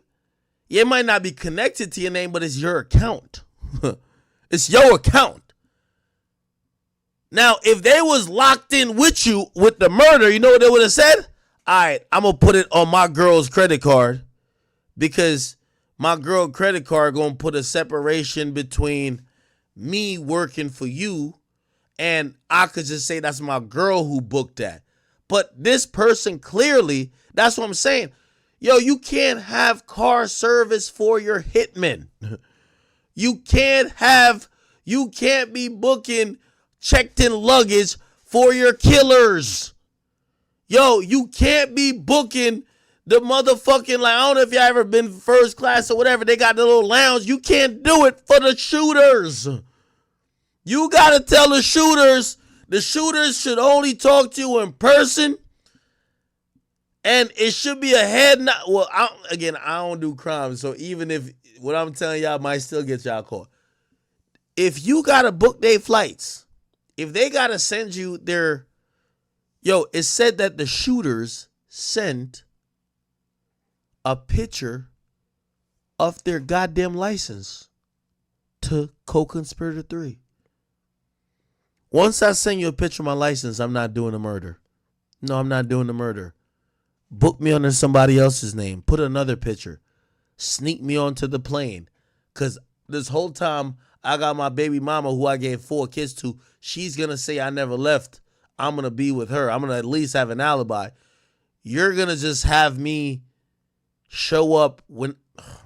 Yeah, it might not be connected to your name, but it's your account. It's your account. Now, if they was locked in with you with the murder, you know what they would have said? All right, I'm going to put it on my girl's credit card because my girl credit card going to put a separation between me working for you and I could just say that's my girl who booked that. But this person clearly, that's what I'm saying. Yo, you can't have car service for your hitmen. You can't be booking checked in luggage for your killers. Yo, you can't be booking the motherfucking, like, I don't know if y'all ever been first class or whatever, they got the little lounge. You can't do it for the shooters. You got to tell the shooters should only talk to you in person. And it should be a head nod. Well, I don't do crime, so even if what I'm telling y'all might still get y'all caught. If you got to book their flights, if they got to send you their, it said that the shooters sent a picture of their goddamn license to Co-conspirator 3. Once I send you a picture of my license, I'm not doing the murder. No, I'm not doing the murder. Book me under somebody else's name. Put another picture. Sneak me onto the plane. Because this whole time, I got my baby mama who I gave 4 kids to. She's going to say I never left. I'm going to be with her. I'm going to at least have an alibi. You're going to just have me show up when...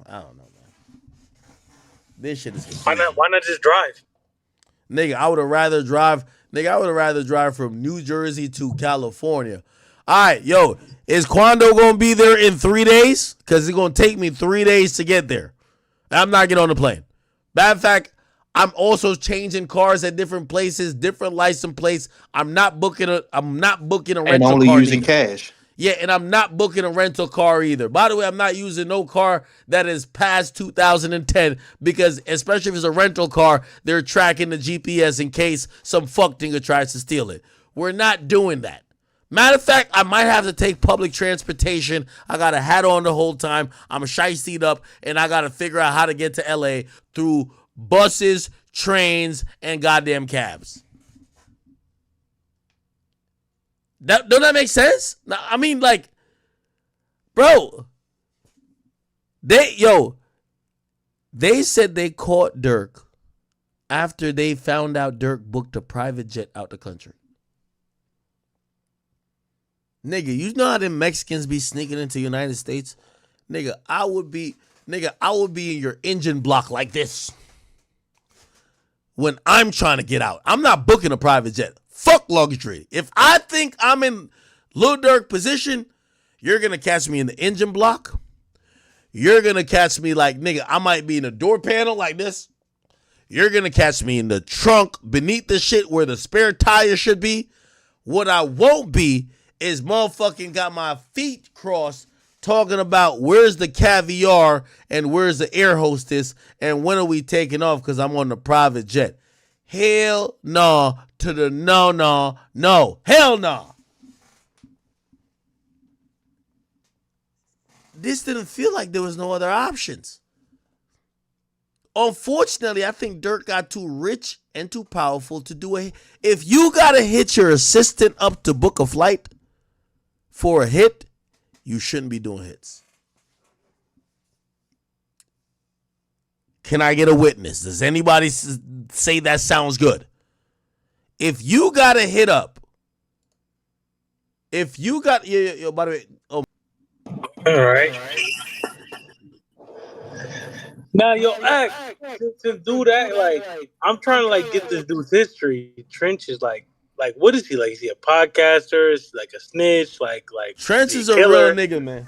I don't know, man. This shit is confusing. Why not just drive? Nigga, I would have rather drive from New Jersey to California. All right, yo, is Quando going to be there in 3 days? Because it's going to take me 3 days to get there. I'm not getting on the plane. Matter of fact, I'm also changing cars at different places, different license plates. I'm not booking a rental car. And only using cash. Yeah, and I'm not booking a rental car either. By the way, I'm not using no car that is past 2010 because, especially if it's a rental car, they're tracking the GPS in case some fuck nigga tries to steal it. We're not doing that. Matter of fact, I might have to take public transportation. I got a hat on the whole time. I'm shiesty up, and I got to figure out how to get to LA through buses, trains, and goddamn cabs. Don't that make sense? I mean, like, bro, they said they caught Durk after they found out Durk booked a private jet out the country. Nigga, you know how them Mexicans be sneaking into the United States? Nigga, I would be in your engine block like this when I'm trying to get out. I'm not booking a private jet. Fuck luxury. If I think I'm in Lil Durk position, you're going to catch me in the engine block. You're going to catch me like, nigga, I might be in a door panel like this. You're going to catch me in the trunk beneath the shit where the spare tire should be. What I won't be is motherfucking got my feet crossed talking about where's the caviar and where's the air hostess and when are we taking off because I'm on the private jet. Hell no to the no. Hell no. This didn't feel like there was no other options. Unfortunately, I think Durk got too rich and too powerful to do a. If you gotta hit your assistant up to book a flight for a hit, you shouldn't be doing hits. Can I get a witness? Does anybody say that sounds good? If you got a hit up, if you got yo, by the way, All right. Now, act to do that. Like, I'm trying to like get this dude's history. Trench is like what is he like? Is he a podcaster? Is he like a snitch? Like Trench is is he a real nigga, man.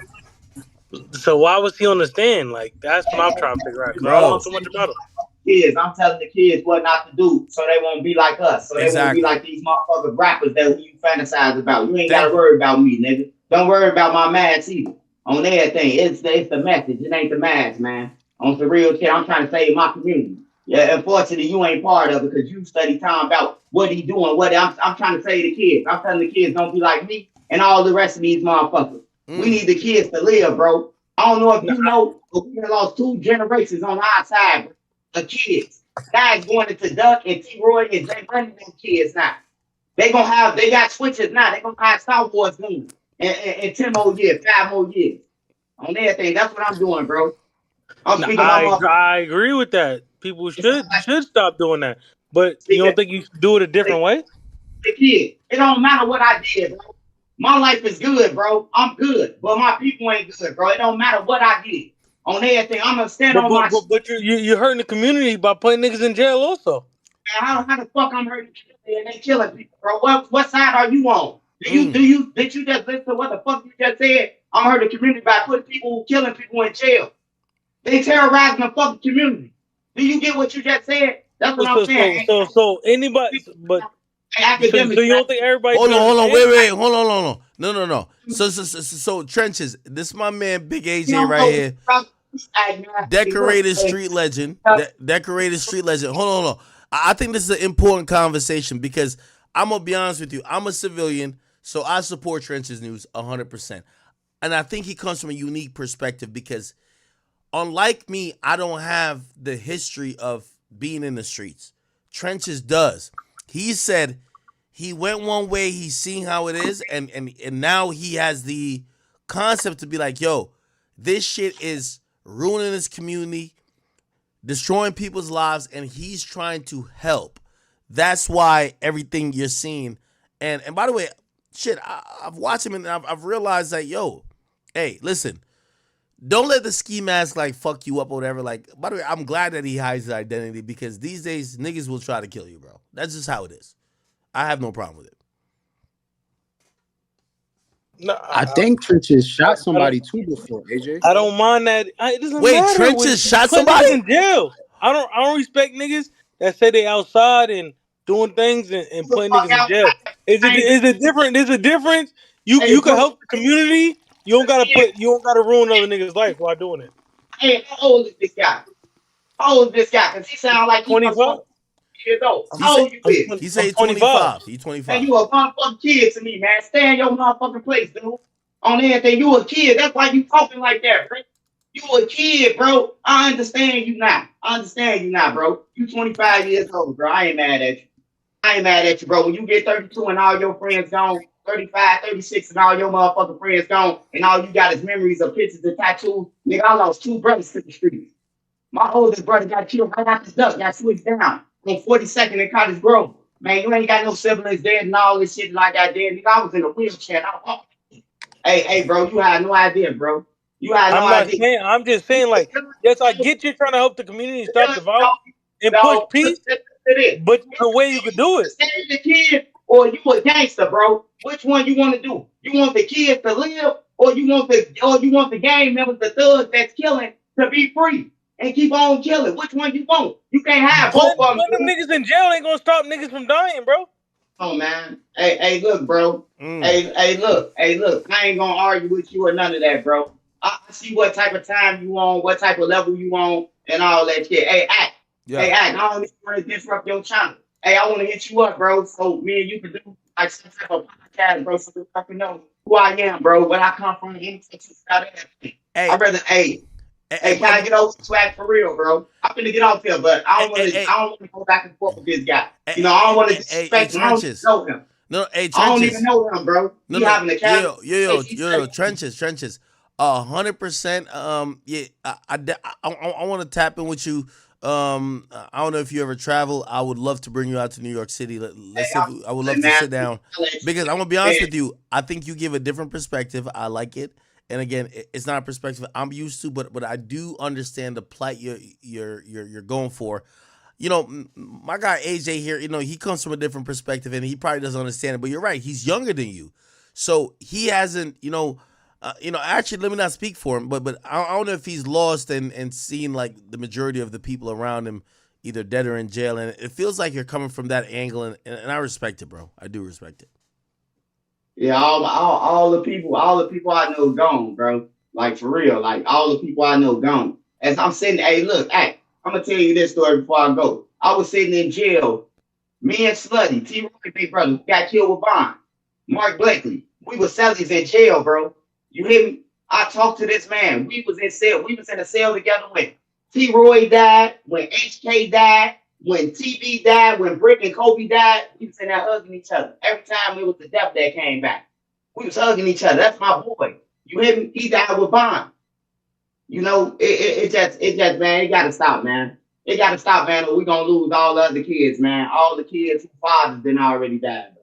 So why was he on the stand? Like, that's what I'm trying to figure out. 'Cause I don't know too much about him. Kids, I'm telling the kids what not to do so they won't be like us. So they won't be like these motherfucking rappers that you fantasize about. You ain't got to worry about me, nigga. Don't worry about my mask either. On everything, it's the message. It ain't the mask, man. On the real shit, I'm trying to save my community. Yeah, unfortunately, you ain't part of it because you study time about what he doing. I'm trying to save the kids. I'm telling the kids don't be like me and all the rest of these motherfuckers. We need the kids to live, bro. I don't know if you know, but we lost 2 generations on our side, bro. The kids. Guys going into Duck and T-Roy and Jay running them kids now. They got switches now. They gonna have Star Wars movies in 10 more years, 5 more years. On everything. That's what I'm doing, bro. I agree with that. People should stop doing that. But you don't think you should do it a different way? The kid. It don't matter what I did, bro. My life is good, bro. I'm good. But my people ain't good, bro. It don't matter what I did. On everything, I'm gonna stand on my. But you're hurting the community by putting niggas in jail also. Man, how the fuck I'm hurting the community and they killing people, bro? What side are you on? Did you just listen to what the fuck you just said? I'm hurting the community by putting people killing people in jail. They terrorizing the fucking community. Do you get what you just said? That's what I'm saying. So anybody, but Akademiks. So you don't think everybody? Hold on, wait, hold on. No. So Trenches, this is my man Big AJ right here. Decorated street legend. Decorated street legend. Hold on. I think this is an important conversation because I'm gonna be honest with you. I'm a civilian, so I support Trenches News 100%, and I think he comes from a unique perspective because, unlike me, I don't have the history of being in the streets. Trenches does. He said he went one way, he's seeing how it is, and now he has the concept to be like, yo, this shit is ruining his community, destroying people's lives, and he's trying to help. That's why everything you're seeing. And by the way, shit, I've watched him and I've realized that, yo, hey, listen, don't let the ski mask like fuck you up or whatever. Like, by the way, I'm glad that he hides his identity because these days niggas will try to kill you, bro. That's just how it is. I have no problem with it. No, I think Trenches shot somebody too before, AJ. I don't mind that. It doesn't Wait, matter. Trenches shot somebody in jail. I don't respect niggas that say they outside and doing things and putting niggas in jail. Is it different? There's a difference. You can help the community. You don't gotta ruin other niggas' life while doing it. Hey, how old is this guy? How old is this guy? Because he sounds like he's 25 years old. How old you is? He say 25. He's 25. And you a motherfucking kid to me, man. Stay in your motherfucking place, dude. On anything, you a kid. That's why you talking like that, bro. You a kid, bro. I understand you now. Bro. You 25 years old, bro. I ain't mad at you, bro. When you get 32 and all your friends gone, 35, 36 and all your motherfucking friends gone, and all you got is memories of pictures and tattoos. Nigga, I lost 2 brothers to the streets. My oldest brother got killed right after Duck, got switched down on 42nd and Cottage Grove. Man, you ain't got no siblings dead and all this shit like I did. Nigga, I was in a wheelchair. Hey, bro, you had no idea, bro. You had no idea. I'm just saying, like, yes, I get you trying to help the community stop the violence and push peace, but the way you could do it. Save the kid or you a gangster, bro. Which one you want to do? You want the kids to live or you want the gang members, the thugs that's killing to be free and keep on killing? Which one you want? You can't have both of them. Putting niggas in jail ain't gonna stop niggas from dying, bro. Oh man. Hey, look, bro. Hey, look. I ain't gonna argue with you or none of that, bro. I see what type of time you on, what type of level you on, and all that shit. Hey, Act. Yeah. Hey, Act, I don't even want to disrupt your channel. Hey, I want to hit you up, bro, so me and you can do like some type of podcast, bro, so you can know who I am, bro, where I come from, anything you got. Hey, I'd rather, Hey, can I get off swag for real, bro? I'm finna get off here, but I don't want to go back and forth with this guy. You know, I don't want to disrespect him. I don't even know him. No, hey, I don't even Trenches. know him, bro. No, He no, having a cat. Trenches. 100%. Yeah, I want to tap in with you. I don't know if you ever travel. I would love to bring you out to New York City. Let's see. I would love to sit down because I'm gonna be honest with you. I think you give a different perspective. I like it. And again, it's not a perspective I'm used to, but I do understand the plight you're going for. You know, my guy AJ here, you know, he comes from a different perspective and he probably doesn't understand it. But you're right, he's younger than you, so he hasn't, actually, let me not speak for him, but I don't know if he's lost and seen like the majority of the people around him either dead or in jail, and it feels like you're coming from that angle, and I respect it, bro. I do respect it. Yeah, all the people I know gone, bro. Like for real, like all the people I know gone. As I'm sitting, hey, look, hey, I'm gonna tell you this story before I go. I was sitting in jail. Me and Slutty, T-Roy, big brother, got killed with Bond. Mark Blakely. We were cellies in jail, bro. You hear me? I talked to this man. We was in a cell together when T-Roy died, when HK died, when TB died, when Brick and Kobe died. We was in there hugging each other. Every time it was the death that came back. We was hugging each other. That's my boy. You hear me? He died with Bond. You know, it just, man, it gotta stop, man. It gotta stop, man, or we're gonna lose all the other kids, man. All the kids whose fathers didn't already died.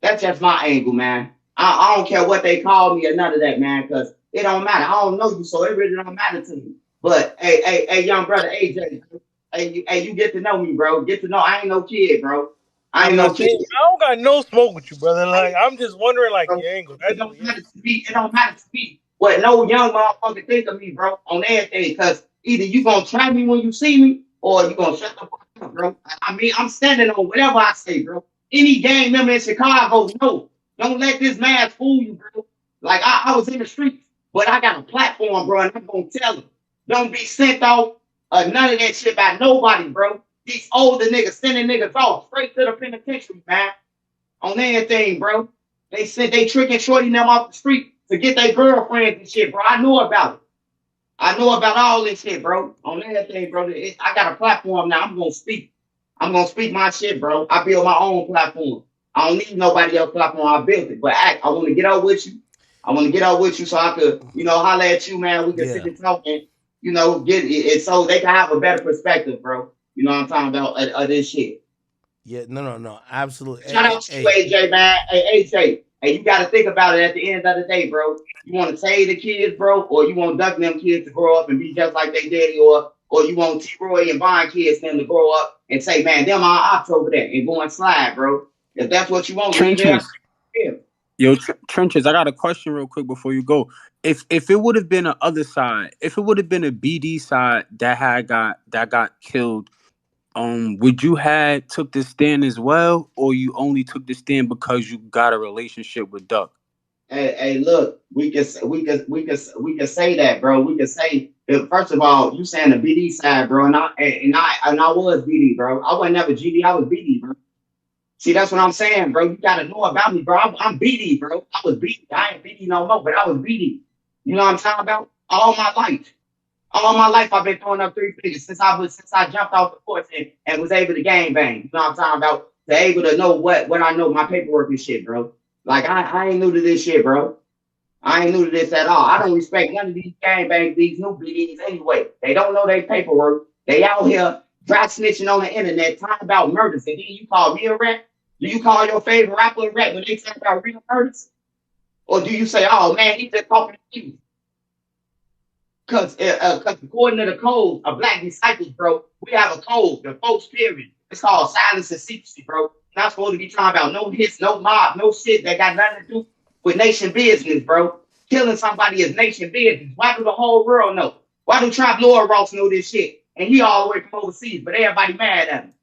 That's just my angle, man. I don't care what they call me or none of that, man, because it don't matter. I don't know you, so it really don't matter to me. But hey, young brother AJ, hey, you get to know me, bro. Get to know I ain't no kid, bro. I ain't no kid. I don't got no smoke with you, brother. Like I'm just wondering, like your angle. It don't matter to me. It don't matter to me. What no young motherfucker think of me, bro, on everything, because either you gonna try me when you see me, or you gonna shut the fuck up, bro. I mean, I'm standing on whatever I say, bro. Any gang member in Chicago, no. Don't let this man fool you, bro. Like I was in the streets, but I got a platform, bro, and I'm gonna tell them. Don't be sent off none of that shit by nobody, bro. These older niggas sending niggas off straight to the penitentiary, man. On everything, bro. They said they tricking shorty them off the street to get their girlfriends and shit, bro. I know about it. I know about all this shit, bro. On everything, bro. I got a platform now. I'm gonna speak. I'm gonna speak my shit, bro. I build my own platform. I don't need nobody else's platform. I built it. But I want to get out with you. I want to get out with you so I could, holler at you, man. We can sit and talk and, get it so they can have a better perspective, bro. You know what I'm talking about of this shit. Yeah, no, absolutely. Shout out to you, AJ, man. Hey, AJ. Hey, you got to think about it at the end of the day, bro. You want to save the kids, bro, or you want duck them kids to grow up and be just like they daddy, or you want T-Roy and Bond kids them to grow up and say, man, them our ops over there and go and slide, bro. If that's what you want, Trenches. Yo, Trenches, I got a question real quick before you go. If it would have been a other side, if it would have been a BD side that got killed, would you have took the stand as well, or you only took the stand because you got a relationship with Duck? Hey, look, we can say that, bro. We can say that, first of all, you saying the BD side, bro, and I was BD, bro. I wasn't never GD, I was BD, bro. See, that's what I'm saying, bro. You gotta know about me, bro. I'm BD, bro. I was BD. I ain't BD no more, but I was BD. You know what I'm talking about? All my life. All my life, I've been throwing up 3 figures since I jumped off the course and was able to gang bang. You know what I'm talking about? To able to know what I know, my paperwork and shit, bro. Like I ain't new to this shit, bro. I ain't new to this at all. I don't respect none of these gang bangs, these new BDs anyway. They don't know their paperwork. They out here dry snitching on the internet, talking about murders, and then you call me a rat? Do you call your favorite rapper a rat when they talk about real murders? Or do you say, oh man, he's just talking to you? Because according to the code of Black Disciples, bro, we have a code, the folks period. It's called silence and secrecy, bro. You're not supposed to be talking about no hits, no mob, no shit that got nothing to do with nation business, bro. Killing somebody is nation business. Why do the whole world know? Why do Trap Lord Ross know this shit? And he all the way from overseas, but everybody mad at him.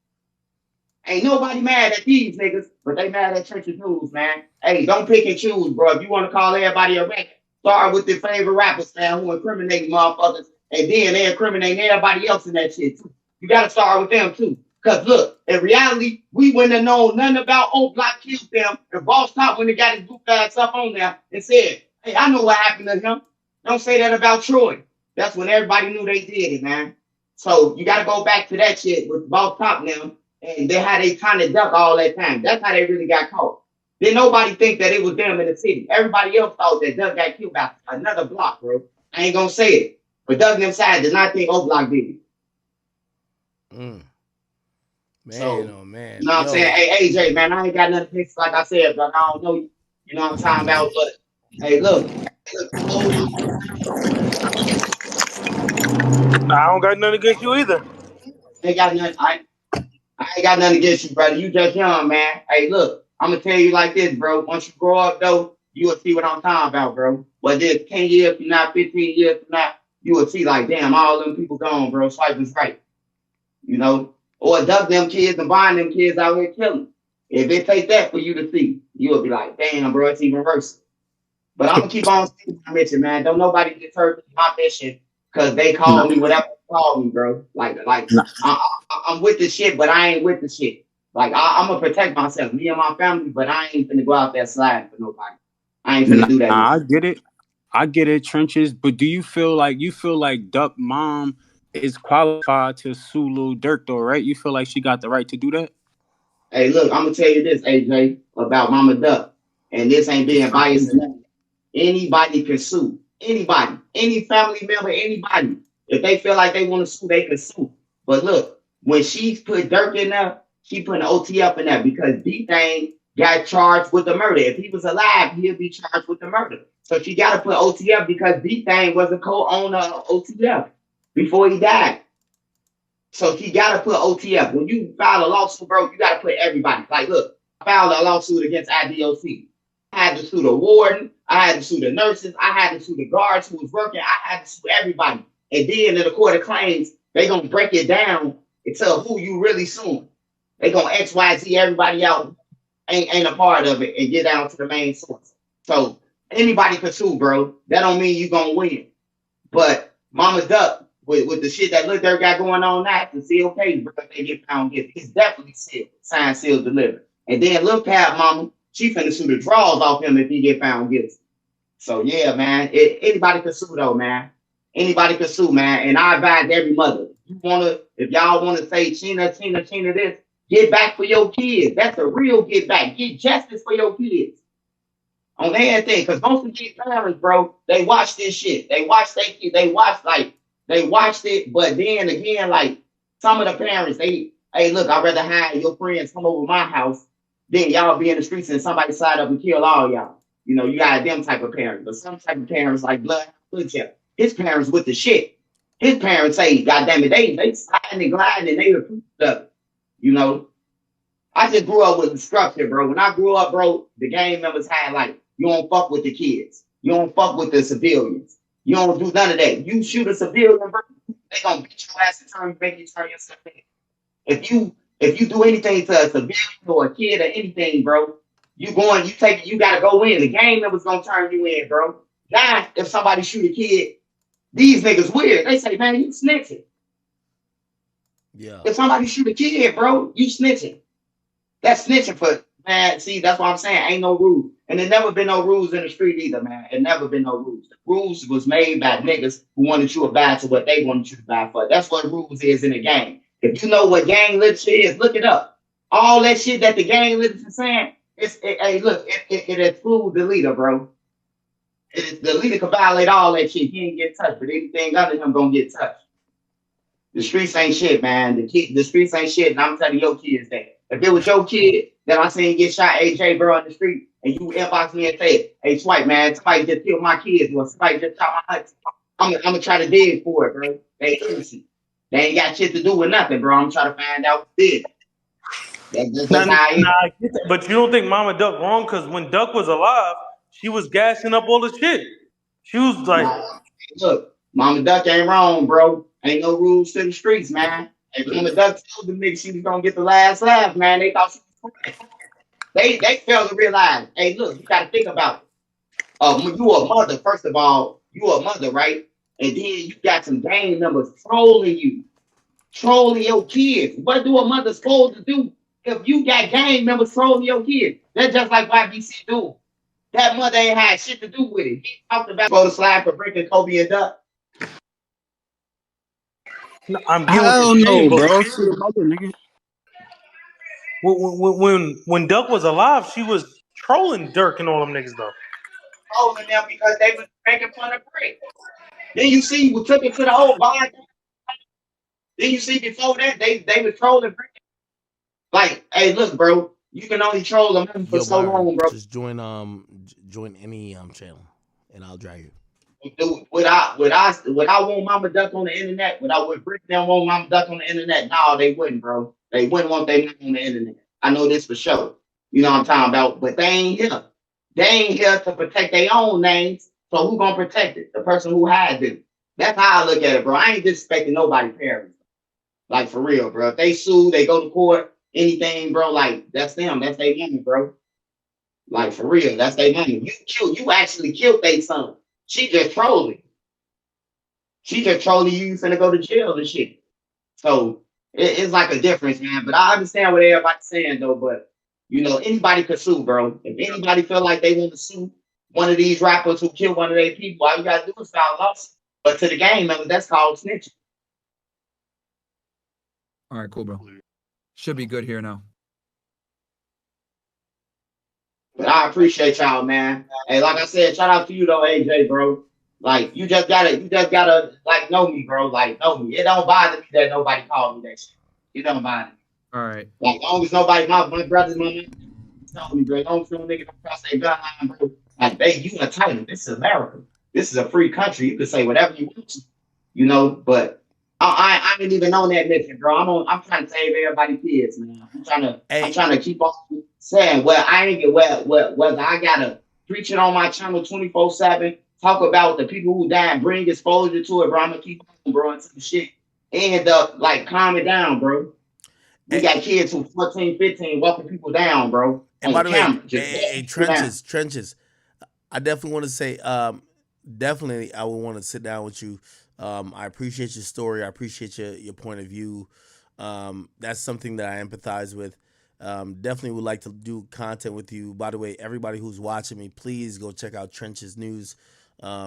Ain't nobody mad at these niggas, but they mad at Trenches News, man. Hey, don't pick and choose, bro. If you want to call everybody a rat, start with their favorite rappers, man, who incriminate motherfuckers, and then they incriminate everybody else in that shit, too. You got to start with them, too. Because, look, in reality, we wouldn't have known nothing about old Block killed them if Boss Top wouldn't have got his goof ass up on there and said, hey, I know what happened to him. Don't say that about Troy. That's when everybody knew they did it, man. So you got to go back to that shit with Boss Top now, and they how they kind of duck all that time. That's how they really got caught. Then nobody think that it was them in the city. Everybody else thought that Doug got killed by another block, bro. I ain't gonna say it, but Doug and them side did not think O Block did it. Man, So, oh man. You know what I'm saying? Hey, AJ, man, I ain't got nothing to fix, like I said, but I don't know you. You know what I'm talking about? But hey, look, I don't got nothing against you either. ain't got nothing. I ain't got nothing against you, brother. You just young, man. Hey, look, I'm gonna tell you like this, bro. Once you grow up, though, you will see what I'm talking about, bro. Whether it's 10 years from now, 15 years from now, you will see like, damn, all them people gone, bro. Swiping's right. You know, or duck them kids and bind them kids out here killing. If it take that for you to see, you'll be like, damn, bro, it's even worse. But I'm gonna keep on speaking my mission, man. Don't nobody get hurt with my mission because they call me whatever they call me, bro. Like I'm with the shit, but I ain't with the shit. Like I'm gonna protect myself, me and my family, but I ain't finna go out there sliding for nobody. I ain't finna do that. I get it, Trenches. But do you feel like Duck mom is qualified to sue Lil Durk though, right? You feel like she got the right to do that? Hey, look, I'm gonna tell you this, AJ, about Mama Duck, and this ain't being biased. Anybody can sue. Anybody, any family member, anybody. If they feel like they want to sue, they can sue. But look, when she put Durk in there, she put an OTF in there because D-Thing got charged with the murder. If he was alive, he'd be charged with the murder. So she got to put OTF because D-Thing was a co-owner of OTF before he died. So she got to put OTF. When you file a lawsuit, bro, you got to put everybody. Like, look, I filed a lawsuit against IDOC. I had to sue the warden. I had to sue the nurses. I had to sue the guards who was working. I had to sue everybody. And then in the court of claims, they going to break it down and tell who you really suing. They going to XYZ everybody out ain't a part of it and get down to the main source. So anybody can sue, bro. That don't mean you going to win. But Mama Duck, with the shit that Lil Durk got going on now, the sealed case, bro, if they get found guilty. It's definitely sealed. Signed, sealed, delivered. And then Lil Cab Mama, she finna sue the draws off him if he get found guilty. So yeah, man. Anybody can sue though, man. Anybody can sue, man. And I advise every mother. If y'all wanna say Chena this, get back for your kids. That's a real get back. Get justice for your kids. On everything. Because most of these parents, bro, they watch this shit. They watch their kids. They watched it, but then again, like some of the parents, hey, look, I'd rather have your friends come over my house than y'all be in the streets and somebody slide up and kill all y'all. You know, you got them type of parents. But some type of parents like Blood, his parents with the shit. His parents say, God damn it, they sliding and gliding and they approved of it. You know, I just grew up with the structure, bro. When I grew up, bro, the gang members had like, you don't fuck with the kids. You don't fuck with the civilians. You don't do none of that. You shoot a civilian, bro, they gonna beat your ass and make you turn yourself in. If you do anything to a civilian or a kid or anything, bro, you gotta go in. The gang members gonna turn you in, bro. Now, if somebody shoot a kid, these niggas weird. They say, man, you snitching. Yeah. If somebody shoot a kid, bro, you snitching. That's snitching for, man, see, that's what I'm saying. Ain't no rules. And there never been no rules in the street either, man. It never been no rules. The rules was made by niggas who wanted you to abide to what they wanted you to abide for. That's what rules is in a gang. If you know what gang literature is, look it up. All that shit that the gang literature is saying, it excludes the leader, bro. The leader can violate all that shit. He ain't get touched, but anything under him gonna get touched. The streets ain't shit, man. The streets ain't shit, and I'm telling your kids that. If it was your kid that I seen get shot, AJ, bro, on the street, and you inbox me and say, hey, Swipe, man, somebody just killed my kids, or somebody just shot my husband, I'm gonna try to dig for it, bro. They innocent. They ain't got shit to do with nothing, bro. I'm trying to find out who did it. That's how I get that. But you don't think Mama Duck wrong? Because when Duck was alive, she was gassing up all the shit. She was like, look, Mama Duck ain't wrong, bro. Ain't no rules to the streets, man. And Mama Duck told the nigga she was gonna get the last laugh, man. They thought she was crazy. They failed to realize, hey, look, you gotta think about it. You a mother, first of all, you a mother, right? And then you got some gang members trolling you, trolling your kids. What do a mother supposed to do if you got gang members trolling your kids? That's just like YBC do. That mother ain't had shit to do with it. He talked about go to slide for breaking Kobe and Duck. No, I'm I getting what don't you're saying, know, but bro. Free your mother, nigga. when Duck was alive, she was trolling Durk and all them niggas though. Trolling them because they was making fun of Brick. Then you see we took it to the whole vibe. Then you see before that they were trolling Brick. Like, hey, look, bro, you can only troll a man for Yo, so Myron, long, bro. just join any channel, and I'll drag you. Dude, would I want Mama Duck on the internet? Would Brick them want Mama Duck on the internet? No, they wouldn't, bro. They wouldn't want their name on the internet. I know this for sure. You know what I'm talking about? But they ain't here. They ain't here to protect their own names. So who gonna protect it? The person who hides it. That's how I look at it, bro. I ain't disrespecting nobody's parents. Like, for real, bro. If they sue, they go to court, anything, bro, like, that's them. That's their money, bro. Like, for real, that's their money. You actually killed their son. She just trolling. She just trolling you finna go to jail and shit. So it's like a difference, man. But I understand what everybody's saying though. But you know, anybody could sue, bro. If anybody feel like they want to sue one of these rappers who killed one of their people, all you gotta do is file a lawsuit. But to the game member, that's called snitching. All right, cool, bro. Should be good here now. But I appreciate y'all, man. Hey, like I said, shout out to you though, AJ, bro. Like you just gotta like know me, bro. Like know me. It don't bother me that nobody called me that shit. It don't bother me. All right. Like as long as nobody, my brothers, my mom, tell me, bro. Don't feel niggas don't cross their gun line, bro. Like you a titan. This is America. This is a free country. You can say whatever you want to, you know. But I ain't even on that mission, bro. I'm trying to save everybody's kids, man. I'm trying to keep on saying, well, I ain't get whether I gotta preach it on my channel 24/7, talk about the people who died, bring exposure to it, bro. I'm gonna keep on, bro, until the shit end up like calming down, bro. We got kids who 14, 15 walking people down, bro. And by the way, Trenches. I definitely want to say, definitely, I would want to sit down with you. I appreciate your story. I appreciate your point of view. That's something that I empathize with. Definitely would like to do content with you. By the way, everybody who's watching me, please go check out Trenches News.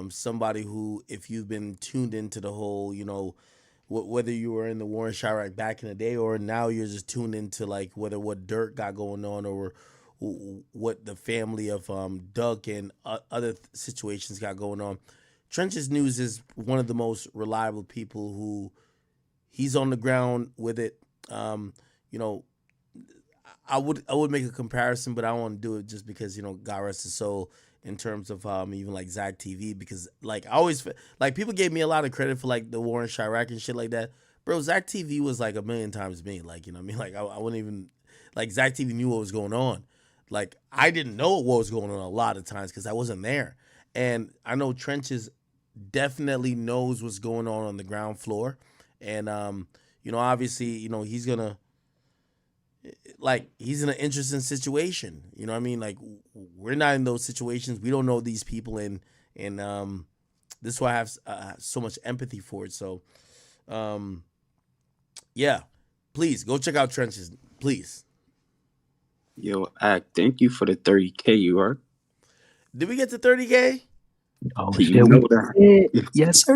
Somebody who, if you've been tuned into the whole, you know, whether you were in the war in Chirac back in the day or now you're just tuned into like whether what Durk got going on or what the family of Duck and other situations got going on. Trenches News is one of the most reliable people who he's on the ground with it. You know, I would make a comparison, but I don't want to do it just because, you know, God rest his soul in terms of even like Zach TV, because like I always like people gave me a lot of credit for like the war in Chirac and shit like that. Bro, Zach TV was like a million times me. Like, you know what I mean? Like I wouldn't even like Zach TV knew what was going on. Like I didn't know what was going on a lot of times because I wasn't there. And I know Trenches definitely knows what's going on the ground floor. And you know, obviously, you know, he's in an interesting situation. You know what I mean? Like we're not in those situations. We don't know these people, and this is why I have so much empathy for it. So yeah, please go check out Trenches, please. Yo, thank you for the 30K, you are. Did we get to 30K? Oh You shit, know we that. did. Yes, sir.